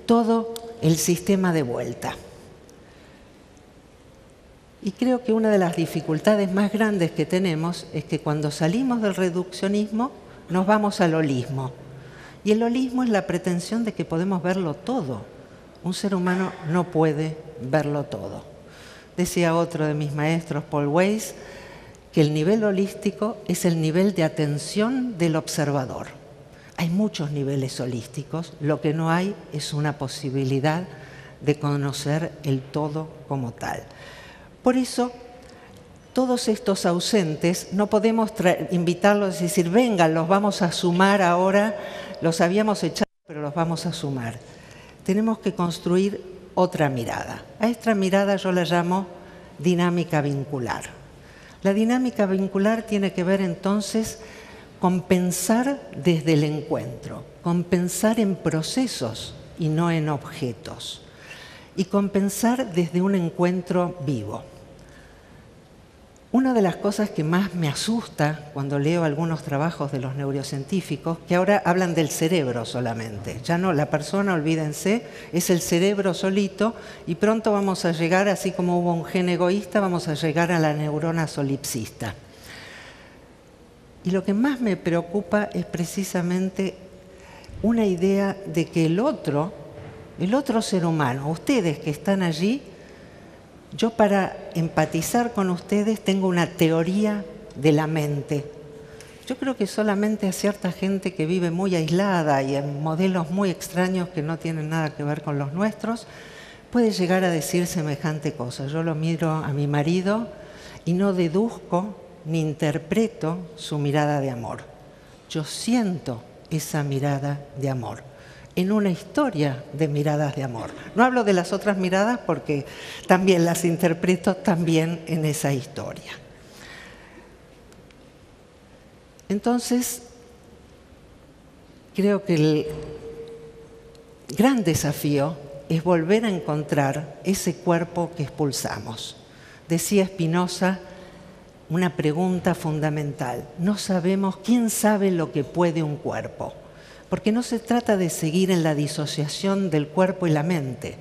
todo el sistema de vuelta. Y creo que una de las dificultades más grandes que tenemos es que cuando salimos del reduccionismo nos vamos al holismo. Y el holismo es la pretensión de que podemos verlo todo. Un ser humano no puede verlo todo. Decía otro de mis maestros, Paul Weiss, que el nivel holístico es el nivel de atención del observador. Hay muchos niveles holísticos, lo que no hay es una posibilidad de conocer el todo como tal. Por eso, todos estos ausentes no podemos invitarlos y decir: vengan, los vamos a sumar ahora, los habíamos echado, pero los vamos a sumar. Tenemos que construir otra mirada. A esta mirada yo la llamo dinámica vincular. La dinámica vincular tiene que ver entonces con pensar desde el encuentro, con pensar en procesos y no en objetos, y con pensar desde un encuentro vivo. Una de las cosas que más me asusta cuando leo algunos trabajos de los neurocientíficos, que ahora hablan del cerebro solamente, ya no la persona, olvídense, es el cerebro solito, y pronto vamos a llegar, así como hubo un gen egoísta, vamos a llegar a la neurona solipsista. Y lo que más me preocupa es precisamente una idea de que el otro ser humano, ustedes que están allí, yo para empatizar con ustedes tengo una teoría de la mente. Yo creo que solamente a cierta gente que vive muy aislada y en modelos muy extraños que no tienen nada que ver con los nuestros, puede llegar a decir semejante cosa. Yo lo miro a mi marido y no deduzco ni interpreto su mirada de amor. Yo siento esa mirada de amor en una historia de miradas de amor. No hablo de las otras miradas porque también las interpreto también en esa historia. Entonces, creo que el gran desafío es volver a encontrar ese cuerpo que expulsamos. Decía Spinoza una pregunta fundamental. No sabemos quién sabe lo que puede un cuerpo, porque no se trata de seguir en la disociación del cuerpo y la mente,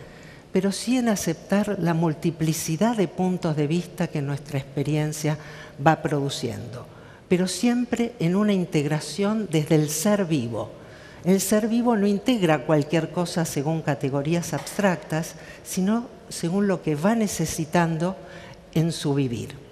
pero sí en aceptar la multiplicidad de puntos de vista que nuestra experiencia va produciendo, pero siempre en una integración desde el ser vivo. El ser vivo no integra cualquier cosa según categorías abstractas, sino según lo que va necesitando en su vivir.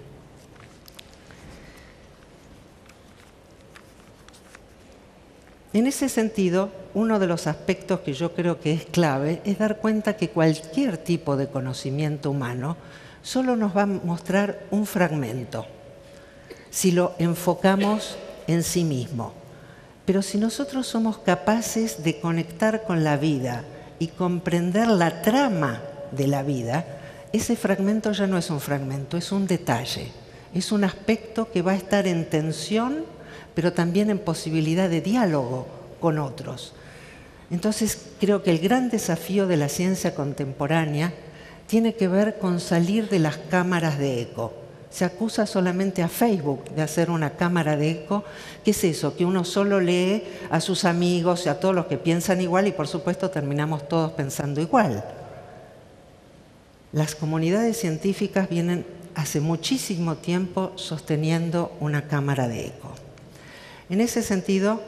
En ese sentido, uno de los aspectos que yo creo que es clave es dar cuenta que cualquier tipo de conocimiento humano solo nos va a mostrar un fragmento, si lo enfocamos en sí mismo. Pero si nosotros somos capaces de conectar con la vida y comprender la trama de la vida, ese fragmento ya no es un fragmento, es un detalle. Es un aspecto que va a estar en tensión, pero también en posibilidad de diálogo con otros. Entonces, creo que el gran desafío de la ciencia contemporánea tiene que ver con salir de las cámaras de eco. Se acusa solamente a Facebook de hacer una cámara de eco. ¿Qué es eso? Que uno solo lee a sus amigos y a todos los que piensan igual y por supuesto terminamos todos pensando igual. Las comunidades científicas vienen hace muchísimo tiempo sosteniendo una cámara de eco. En ese sentido,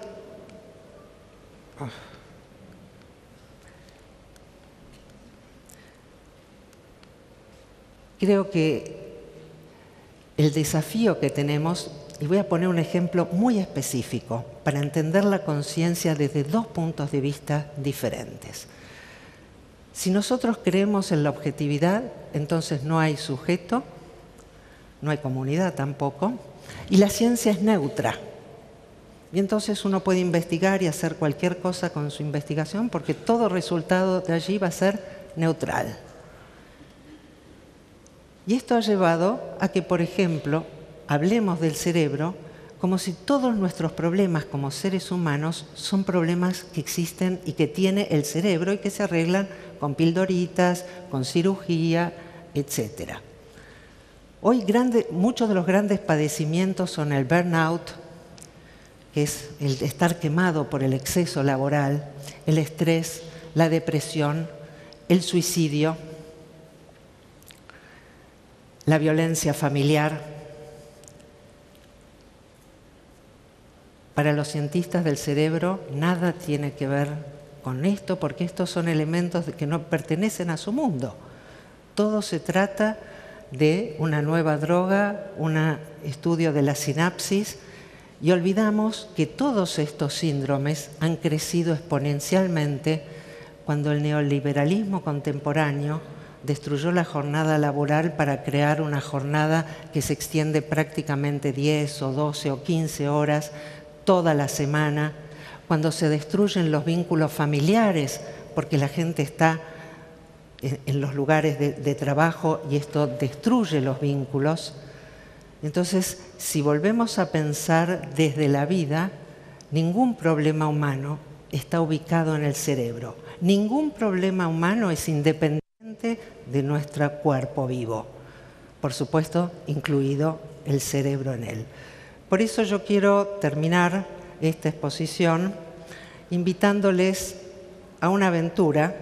creo que el desafío que tenemos, y voy a poner un ejemplo muy específico para entender la conciencia desde dos puntos de vista diferentes. Si nosotros creemos en la objetividad, entonces no hay sujeto, no hay comunidad tampoco, y la ciencia es neutra. Y entonces uno puede investigar y hacer cualquier cosa con su investigación porque todo resultado de allí va a ser neutral. Y esto ha llevado a que, por ejemplo, hablemos del cerebro como si todos nuestros problemas como seres humanos son problemas que existen y que tiene el cerebro y que se arreglan con pildoritas, con cirugía, etc. Hoy muchos de los grandes padecimientos son el burnout, que es el estar quemado por el exceso laboral, el estrés, la depresión, el suicidio, la violencia familiar. Para los cientistas del cerebro nada tiene que ver con esto porque estos son elementos que no pertenecen a su mundo. Todo se trata de una nueva droga, un estudio de la sinapsis y olvidamos que todos estos síndromes han crecido exponencialmente cuando el neoliberalismo contemporáneo destruyó la jornada laboral para crear una jornada que se extiende prácticamente 10 o 12 o 15 horas toda la semana, cuando se destruyen los vínculos familiares porque la gente está en los lugares de trabajo y esto destruye los vínculos. Entonces, si volvemos a pensar desde la vida, ningún problema humano está ubicado en el cerebro. Ningún problema humano es independiente de nuestro cuerpo vivo, por supuesto, incluido el cerebro en él. Por eso yo quiero terminar esta exposición invitándoles a una aventura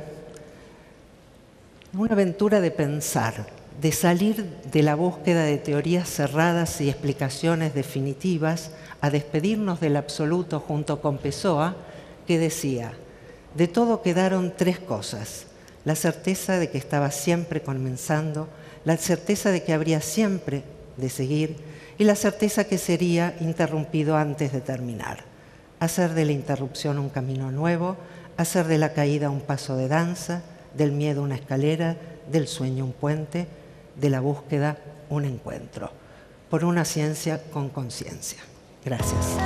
de pensar, de salir de la búsqueda de teorías cerradas y explicaciones definitivas, a despedirnos del absoluto junto con Pessoa, que decía: de todo quedaron tres cosas: la certeza de que estaba siempre comenzando, la certeza de que habría siempre de seguir y la certeza que sería interrumpido antes de terminar. Hacer de la interrupción un camino nuevo, hacer de la caída un paso de danza, del miedo una escalera, del sueño un puente, de la búsqueda un encuentro. Por una ciencia con conciencia. Gracias.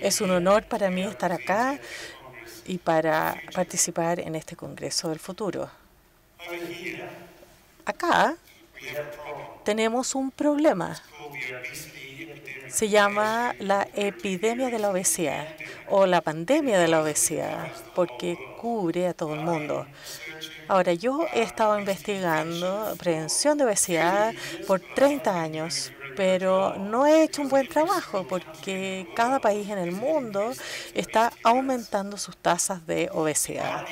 Es un honor para mí estar acá y para participar en este Congreso del Futuro. Acá tenemos un problema. Se llama la epidemia de la obesidad o la pandemia de la obesidad, porque cubre a todo el mundo. Ahora, yo he estado investigando prevención de obesidad por 30 años, pero no he hecho un buen trabajo porque cada país en el mundo está aumentando sus tasas de obesidad.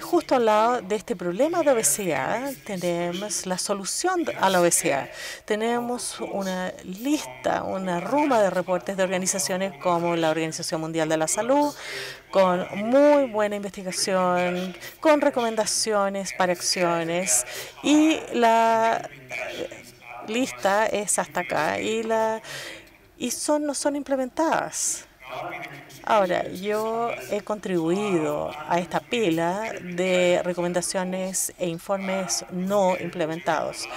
Justo al lado de este problema de obesidad tenemos la solución a la obesidad. Tenemos una lista, una ruma de reportes de organizaciones como la Organización Mundial de la Salud, con muy buena investigación, con recomendaciones para acciones, y la lista es hasta acá y no son implementadas. Ahora, yo he contribuido a esta pila de recomendaciones e informes no implementados.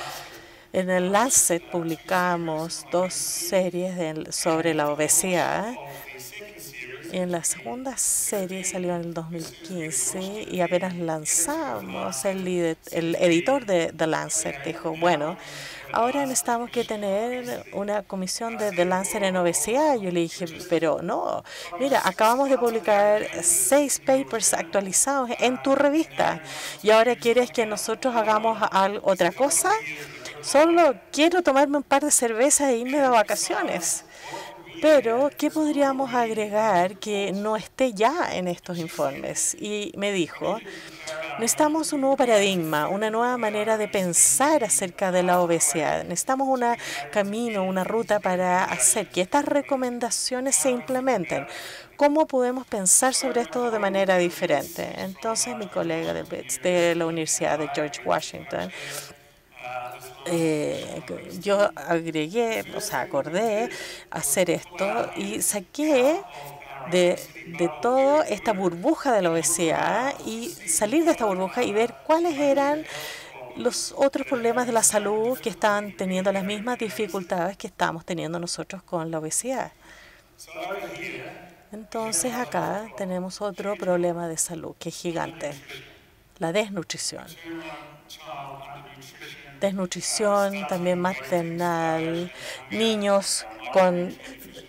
En el Lancet publicamos 2 series sobre la obesidad. En la segunda serie salió en el 2015 y apenas lanzamos, el editor de The Lancet dijo, bueno, ahora necesitamos que tener una comisión de The Lancet en obesidad. Yo le dije, pero no, mira, acabamos de publicar 6 papers actualizados en tu revista y ahora quieres que nosotros hagamos otra cosa. Solo quiero tomarme un par de cervezas e irme de vacaciones. Pero, ¿qué podríamos agregar que no esté ya en estos informes? Y me dijo, necesitamos un nuevo paradigma, una nueva manera de pensar acerca de la obesidad. Necesitamos un camino, una ruta para hacer que estas recomendaciones se implementen. ¿Cómo podemos pensar sobre esto de manera diferente? Entonces, mi colega de la Universidad de George Washington, yo acordé hacer esto y saqué de toda esta burbuja de la obesidad y salir de esta burbuja y ver cuáles eran los otros problemas de la salud que estaban teniendo las mismas dificultades que estamos teniendo nosotros con la obesidad. Entonces acá tenemos otro problema de salud que es gigante, la desnutrición. Desnutrición también maternal, niños con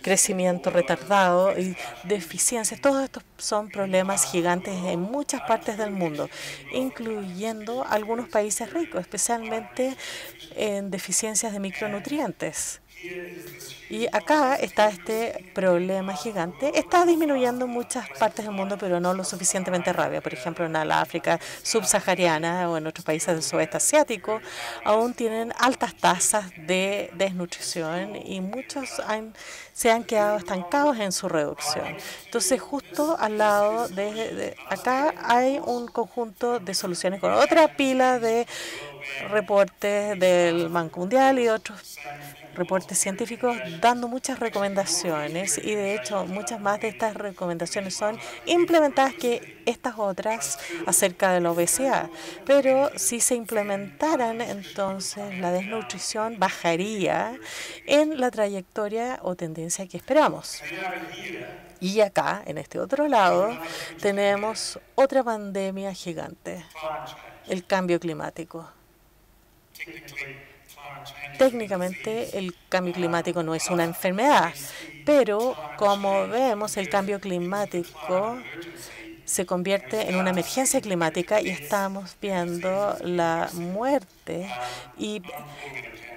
crecimiento retardado y deficiencias. Todos estos son problemas gigantes en muchas partes del mundo, incluyendo algunos países ricos, especialmente en deficiencias de micronutrientes. Y acá está este problema gigante. Está disminuyendo en muchas partes del mundo, pero no lo suficientemente rápido. Por ejemplo, en la África subsahariana o en otros países del sudeste asiático, aún tienen altas tasas de desnutrición y muchos se han quedado estancados en su reducción. Entonces, justo al lado de acá hay un conjunto de soluciones con otra pila de reportes del Banco Mundial y otros reportes científicos dando muchas recomendaciones, y de hecho muchas más de estas recomendaciones son implementadas que estas otras acerca de la obesidad. Pero si se implementaran, entonces la desnutrición bajaría en la trayectoria o tendencia que esperamos. Y acá, en este otro lado, tenemos otra pandemia gigante, el cambio climático. Técnicamente, el cambio climático no es una enfermedad, pero como vemos, el cambio climático se convierte en una emergencia climática y estamos viendo la muerte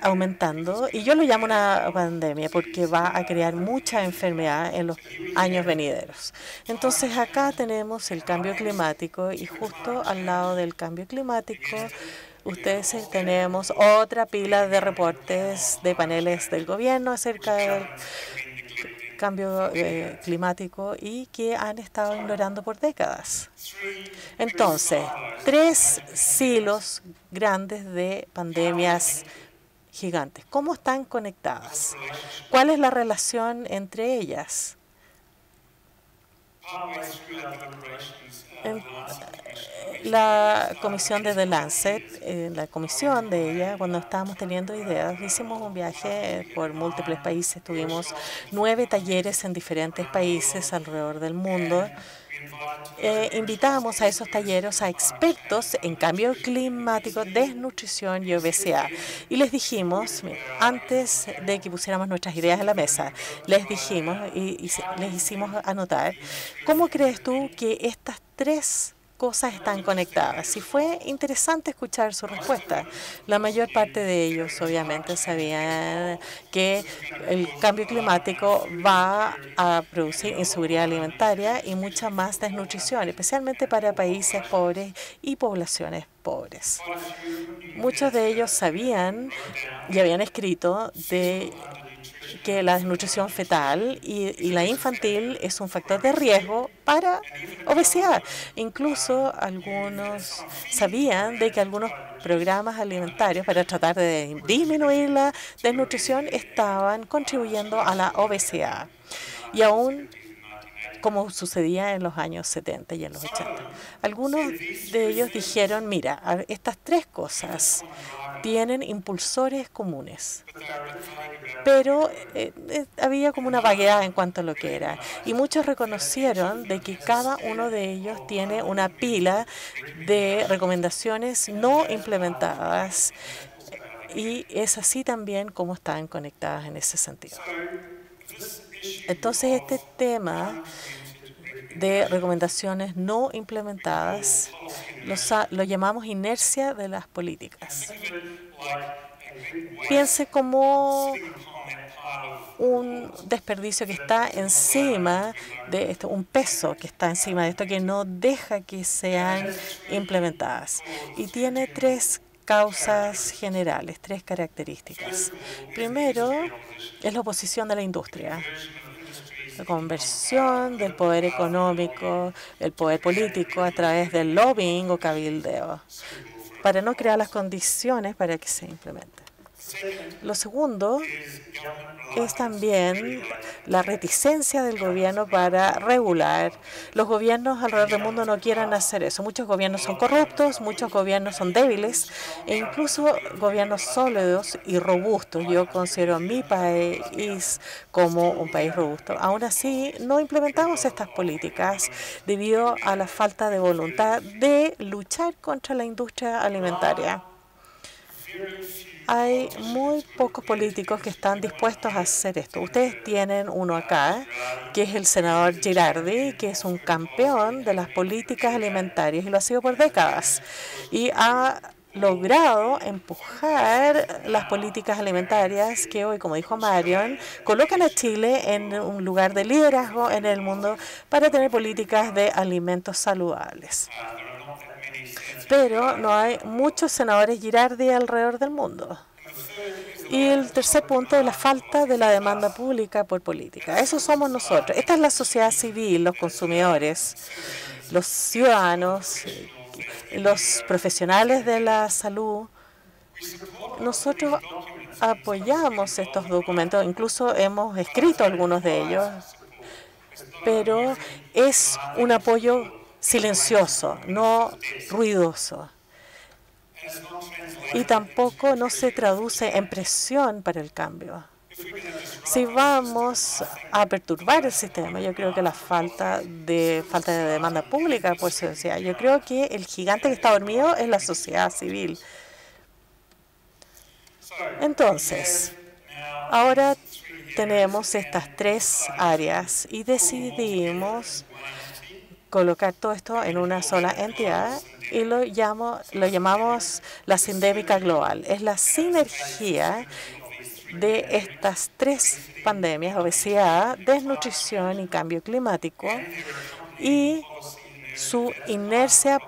aumentando. Y yo lo llamo una pandemia porque va a crear mucha enfermedad en los años venideros. Entonces, acá tenemos el cambio climático y justo al lado del cambio climático ustedes tenemos otra pila de reportes de paneles del gobierno acerca del cambio climático y que han estado ignorando por décadas. Entonces, 3 silos grandes de pandemias gigantes. ¿Cómo están conectadas? ¿Cuál es la relación entre ellas? En la comisión de The Lancet, en la comisión de ella, cuando estábamos teniendo ideas, hicimos un viaje por múltiples países, tuvimos 9 talleres en diferentes países alrededor del mundo. Invitamos a esos talleres a expertos en cambio climático, desnutrición y obesidad. Y les dijimos, antes de que pusiéramos nuestras ideas en la mesa, les dijimos y les hicimos anotar, ¿cómo crees tú que estas 3 cosas están conectadas? Y fue interesante escuchar su respuesta. La mayor parte de ellos obviamente sabían que el cambio climático va a producir inseguridad alimentaria y mucha más desnutrición, especialmente para países pobres y poblaciones pobres. Muchos de ellos sabían y habían escrito de que la desnutrición fetal y la infantil es un factor de riesgo para obesidad. Incluso algunos sabían de que algunos programas alimentarios para tratar de disminuir la desnutrición estaban contribuyendo a la obesidad. Y aún como sucedía en los años 70 y en los 80. Algunos de ellos dijeron, mira, estas 3 cosas tienen impulsores comunes, pero había como una vaguedad en cuanto a lo que era. Y muchos reconocieron de que cada uno de ellos tiene una pila de recomendaciones no implementadas y es así también como están conectadas en ese sentido. Entonces, este tema de recomendaciones no implementadas lo llamamos inercia de las políticas. Piense como un desperdicio que está encima de esto, un peso que está encima de esto que no deja que sean implementadas. Y tiene 3 causas generales, 3 características. Primero, es la oposición de la industria. La conversión del poder económico, el poder político a través del lobbying o cabildeo, para no crear las condiciones para que se implemente. Lo segundo es también la reticencia del gobierno para regular. Los gobiernos alrededor del mundo no quieren hacer eso. Muchos gobiernos son corruptos, muchos gobiernos son débiles e incluso gobiernos sólidos y robustos. Yo considero a mi país como un país robusto. Aún así, no implementamos estas políticas debido a la falta de voluntad de luchar contra la industria alimentaria. Hay muy pocos políticos que están dispuestos a hacer esto. Ustedes tienen uno acá, que es el senador Girardi, que es un campeón de las políticas alimentarias y lo ha sido por décadas. Y ha logrado empujar las políticas alimentarias que hoy, como dijo Marion, colocan a Chile en un lugar de liderazgo en el mundo para tener políticas de alimentos saludables. Pero no hay muchos senadores Girardi alrededor del mundo. Y el tercer punto es la falta de la demanda pública por política. Eso somos nosotros. Esta es la sociedad civil, los consumidores, los ciudadanos, los profesionales de la salud. Nosotros apoyamos estos documentos, incluso hemos escrito algunos de ellos, pero es un apoyo silencioso, no ruidoso. Y tampoco no se traduce en presión para el cambio. Si vamos a perturbar el sistema, yo creo que la falta de demanda pública por sociedad, yo creo que el gigante que está dormido es la sociedad civil. Entonces, ahora tenemos estas 3 áreas y decidimos colocar todo esto en una sola entidad y lo llamamos la sindémica global. Es la sinergia de estas 3 pandemias: obesidad, desnutrición y cambio climático, y su inercia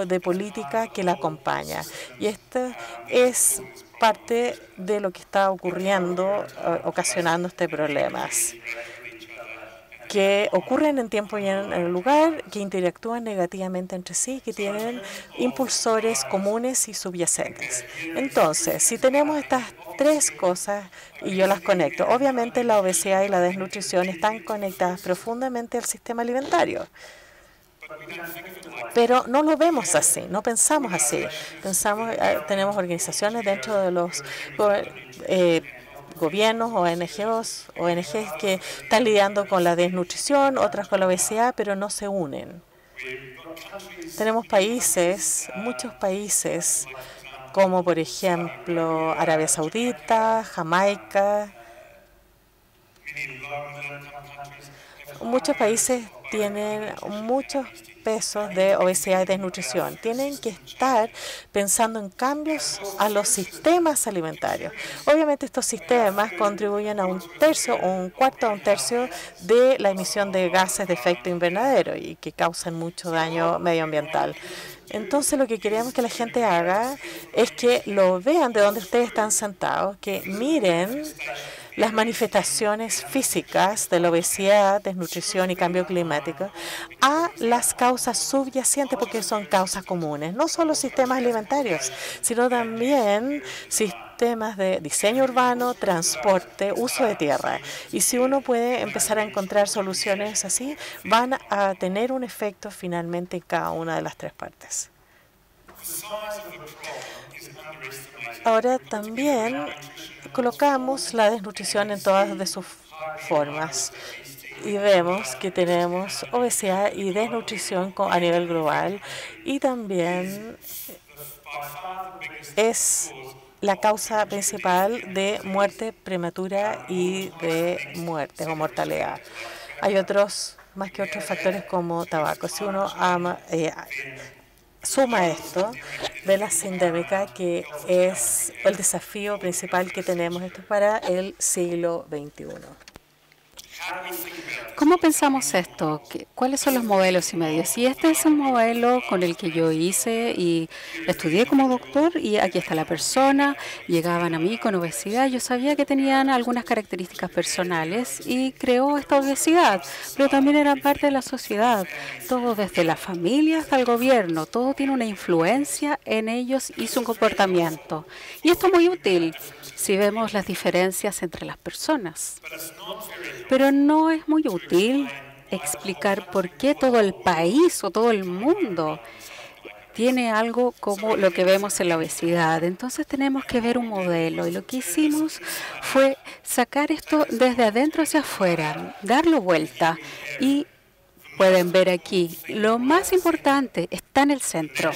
de política que la acompaña. Y esto es parte de lo que está ocurriendo, ocasionando este problemas, que ocurren en tiempo y en el lugar, que interactúan negativamente entre sí, que tienen impulsores comunes y subyacentes. Entonces, si tenemos estas tres cosas y yo las conecto, obviamente la obesidad y la desnutrición están conectadas profundamente al sistema alimentario. Pero no lo vemos así, no pensamos así. Tenemos organizaciones dentro de los gobiernos, ONGs que están lidiando con la desnutrición, otras con la obesidad, pero no se unen. Tenemos países, muchos países, como por ejemplo Arabia Saudita, Jamaica. Muchos países tienen muchos pesos de obesidad y desnutrición. Tienen que estar pensando en cambios a los sistemas alimentarios. Obviamente estos sistemas contribuyen a un tercio o un cuarto a un tercio de la emisión de gases de efecto invernadero y que causan mucho daño medioambiental. Entonces lo que queremos que la gente haga es que lo vean de donde ustedes están sentados, que miren las manifestaciones físicas de la obesidad, desnutrición y cambio climático a las causas subyacentes, porque son causas comunes, no solo sistemas alimentarios, sino también sistemas de diseño urbano, transporte, uso de tierra. Y si uno puede empezar a encontrar soluciones así, van a tener un efecto finalmente en cada una de las tres partes. Ahora también colocamos la desnutrición en todas de sus formas y vemos que tenemos obesidad y desnutrición a nivel global, y también es la causa principal de muerte prematura y de muerte o mortalidad. Hay otros, más que otros factores como tabaco. Si uno suma esto de la sindémica, que es el desafío principal que tenemos esto para el siglo XXI. ¿Cómo pensamos esto? ¿Cuáles son los modelos y medios? Y este es un modelo con el que yo hice y estudié como doctor, y aquí está la persona. Llegaban a mí con obesidad. Yo sabía que tenían algunas características personales y creó esta obesidad, pero también eran parte de la sociedad. Todo desde la familia hasta el gobierno, todo tiene una influencia en ellos y su comportamiento. Y esto es muy útil si vemos las diferencias entre las personas. Pero no es muy útil explicar por qué todo el país o todo el mundo tiene algo como lo que vemos en la obesidad. Entonces tenemos que ver un modelo, y lo que hicimos fue sacar esto desde adentro hacia afuera, darlo vuelta, y pueden ver aquí, lo más importante está en el centro,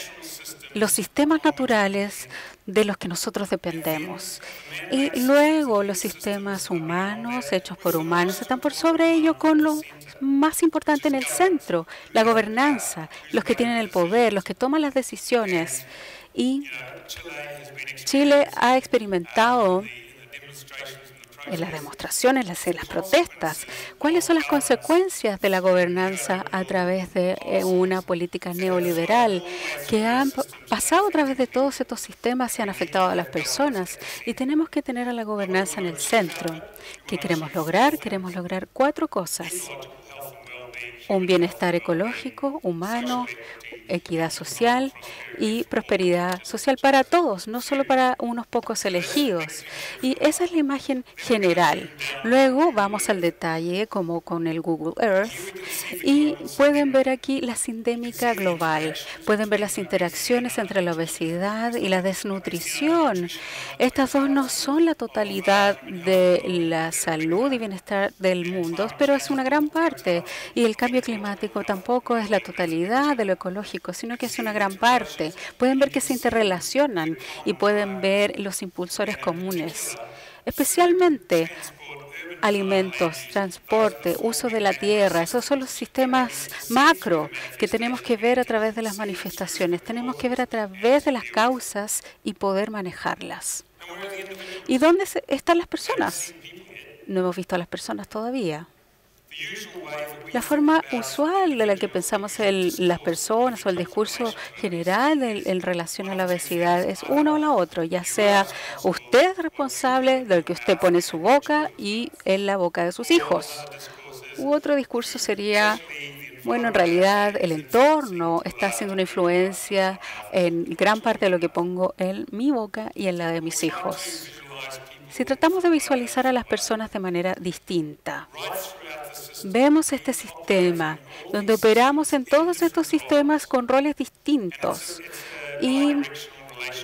los sistemas naturales de los que nosotros dependemos. Y luego los sistemas humanos, hechos por humanos, están por sobre ello, con lo más importante en el centro, la gobernanza, los que tienen el poder, los que toman las decisiones. Y Chile ha experimentado en las demostraciones, en las protestas, cuáles son las consecuencias de la gobernanza a través de una política neoliberal que han pasado a través de todos estos sistemas y han afectado a las personas. Y tenemos que tener a la gobernanza en el centro. ¿Qué queremos lograr? Queremos lograr 4 cosas: un bienestar ecológico, humano, equidad social y prosperidad social para todos, no solo para unos pocos elegidos. Y esa es la imagen general. Luego vamos al detalle, como con el Google Earth, y pueden ver aquí la sindémica global. Pueden ver las interacciones entre la obesidad y la desnutrición. Estas dos no son la totalidad de la salud y bienestar del mundo, pero es una gran parte. Y el cambio climático tampoco es la totalidad de lo ecológico, sino que es una gran parte. Pueden ver que se interrelacionan y pueden ver los impulsores comunes, especialmente alimentos, transporte, uso de la tierra. Esos son los sistemas macro que tenemos que ver a través de las manifestaciones. Tenemos que ver a través de las causas y poder manejarlas. ¿Y dónde están las personas? No hemos visto a las personas todavía. La forma usual de la que pensamos las personas o el discurso general en relación a la obesidad es uno o la otro, ya sea usted es responsable de lo que usted pone en su boca y en la boca de sus hijos. U otro discurso sería, bueno, en realidad el entorno está haciendo una influencia en gran parte de lo que pongo en mi boca y en la de mis hijos. Si tratamos de visualizar a las personas de manera distinta, vemos este sistema donde operamos en todos estos sistemas con roles distintos y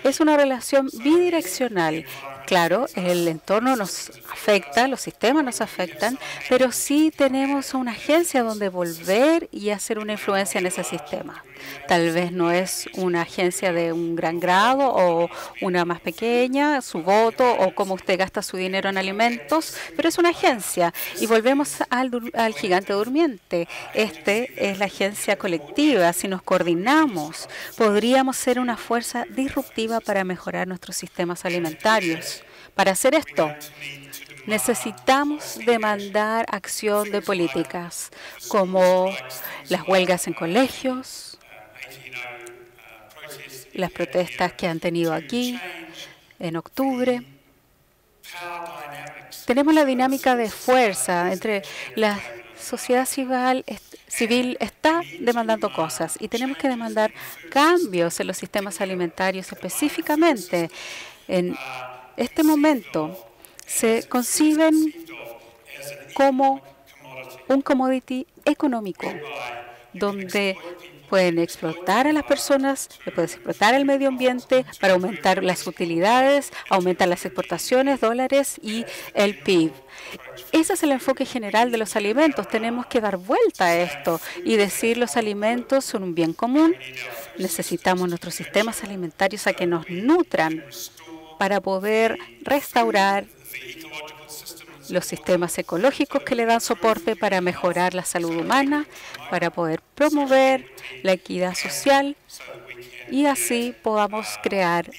es una relación bidireccional. Claro, el entorno nos afecta, los sistemas nos afectan, pero sí tenemos una agencia donde volver y hacer una influencia en ese sistema. Tal vez no es una agencia de un gran grado o una más pequeña, su voto o cómo usted gasta su dinero en alimentos, pero es una agencia. Y volvemos al gigante durmiente. Este es la agencia colectiva. Si nos coordinamos, podríamos ser una fuerza disruptiva para mejorar nuestros sistemas alimentarios. Para hacer esto, necesitamos demandar acción de políticas como las huelgas en colegios, las protestas que han tenido aquí en octubre. Tenemos la dinámica de fuerza entre la sociedad civil está demandando cosas y tenemos que demandar cambios en los sistemas alimentarios específicamente. En este momento se conciben como un commodity económico, donde pueden explotar a las personas, pueden explotar el medio ambiente para aumentar las utilidades, aumentar las exportaciones, dólares y el PIB. Ese es el enfoque general de los alimentos. Tenemos que dar vuelta a esto y decir los alimentos son un bien común. Necesitamos nuestros sistemas alimentarios a que nos nutran para poder restaurar los sistemas ecológicos que le dan soporte para mejorar la salud humana, para poder promover la equidad social y así podamos crear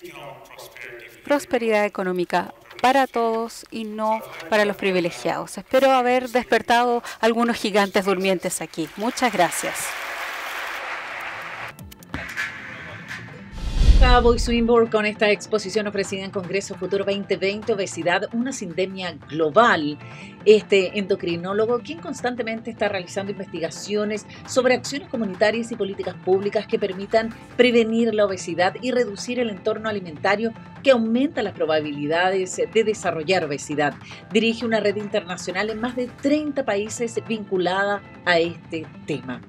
prosperidad económica para todos y no para los privilegiados. Espero haber despertado algunos gigantes durmientes aquí. Muchas gracias. Boy Swinburne con esta exposición ofrecida en Congreso Futuro 2020, Obesidad, una sindemia global. Este endocrinólogo, quien constantemente está realizando investigaciones sobre acciones comunitarias y políticas públicas que permitan prevenir la obesidad y reducir el entorno alimentario que aumenta las probabilidades de desarrollar obesidad. Dirige una red internacional en más de 30 países vinculada a este tema.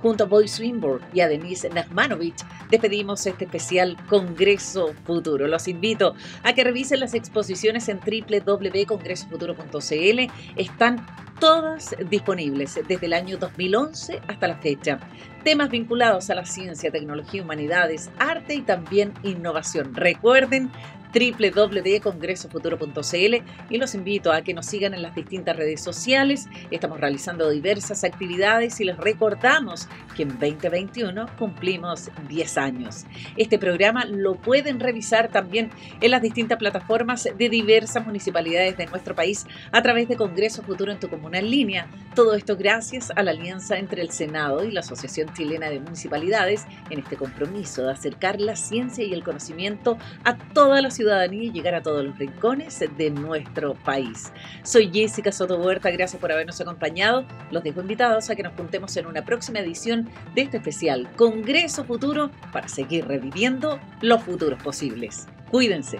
Junto a Boy Swinburne y a Denise Nachmanovich, despedimos este especial Congreso Futuro. Los invito a que revisen las exposiciones en www.congresofuturo.cl. Están todas disponibles desde el año 2011 hasta la fecha. Temas vinculados a la ciencia, tecnología, humanidades, arte y también innovación. Recuerden www.congresofuturo.cl y los invito a que nos sigan en las distintas redes sociales. Estamos realizando diversas actividades y les recordamos que en 2021 cumplimos 10 años. Este programa lo pueden revisar también en las distintas plataformas de diversas municipalidades de nuestro país a través de Congreso Futuro en tu comuna en línea. Todo esto gracias a la alianza entre el Senado y la Asociación Chilena de Municipalidades en este compromiso de acercar la ciencia y el conocimiento a toda la ciudadanía y llegar a todos los rincones de nuestro país. Soy Jessica Soto Huerta, gracias por habernos acompañado. Los dejo invitados a que nos juntemos en una próxima edición de este especial Congreso Futuro para seguir reviviendo los futuros posibles. Cuídense.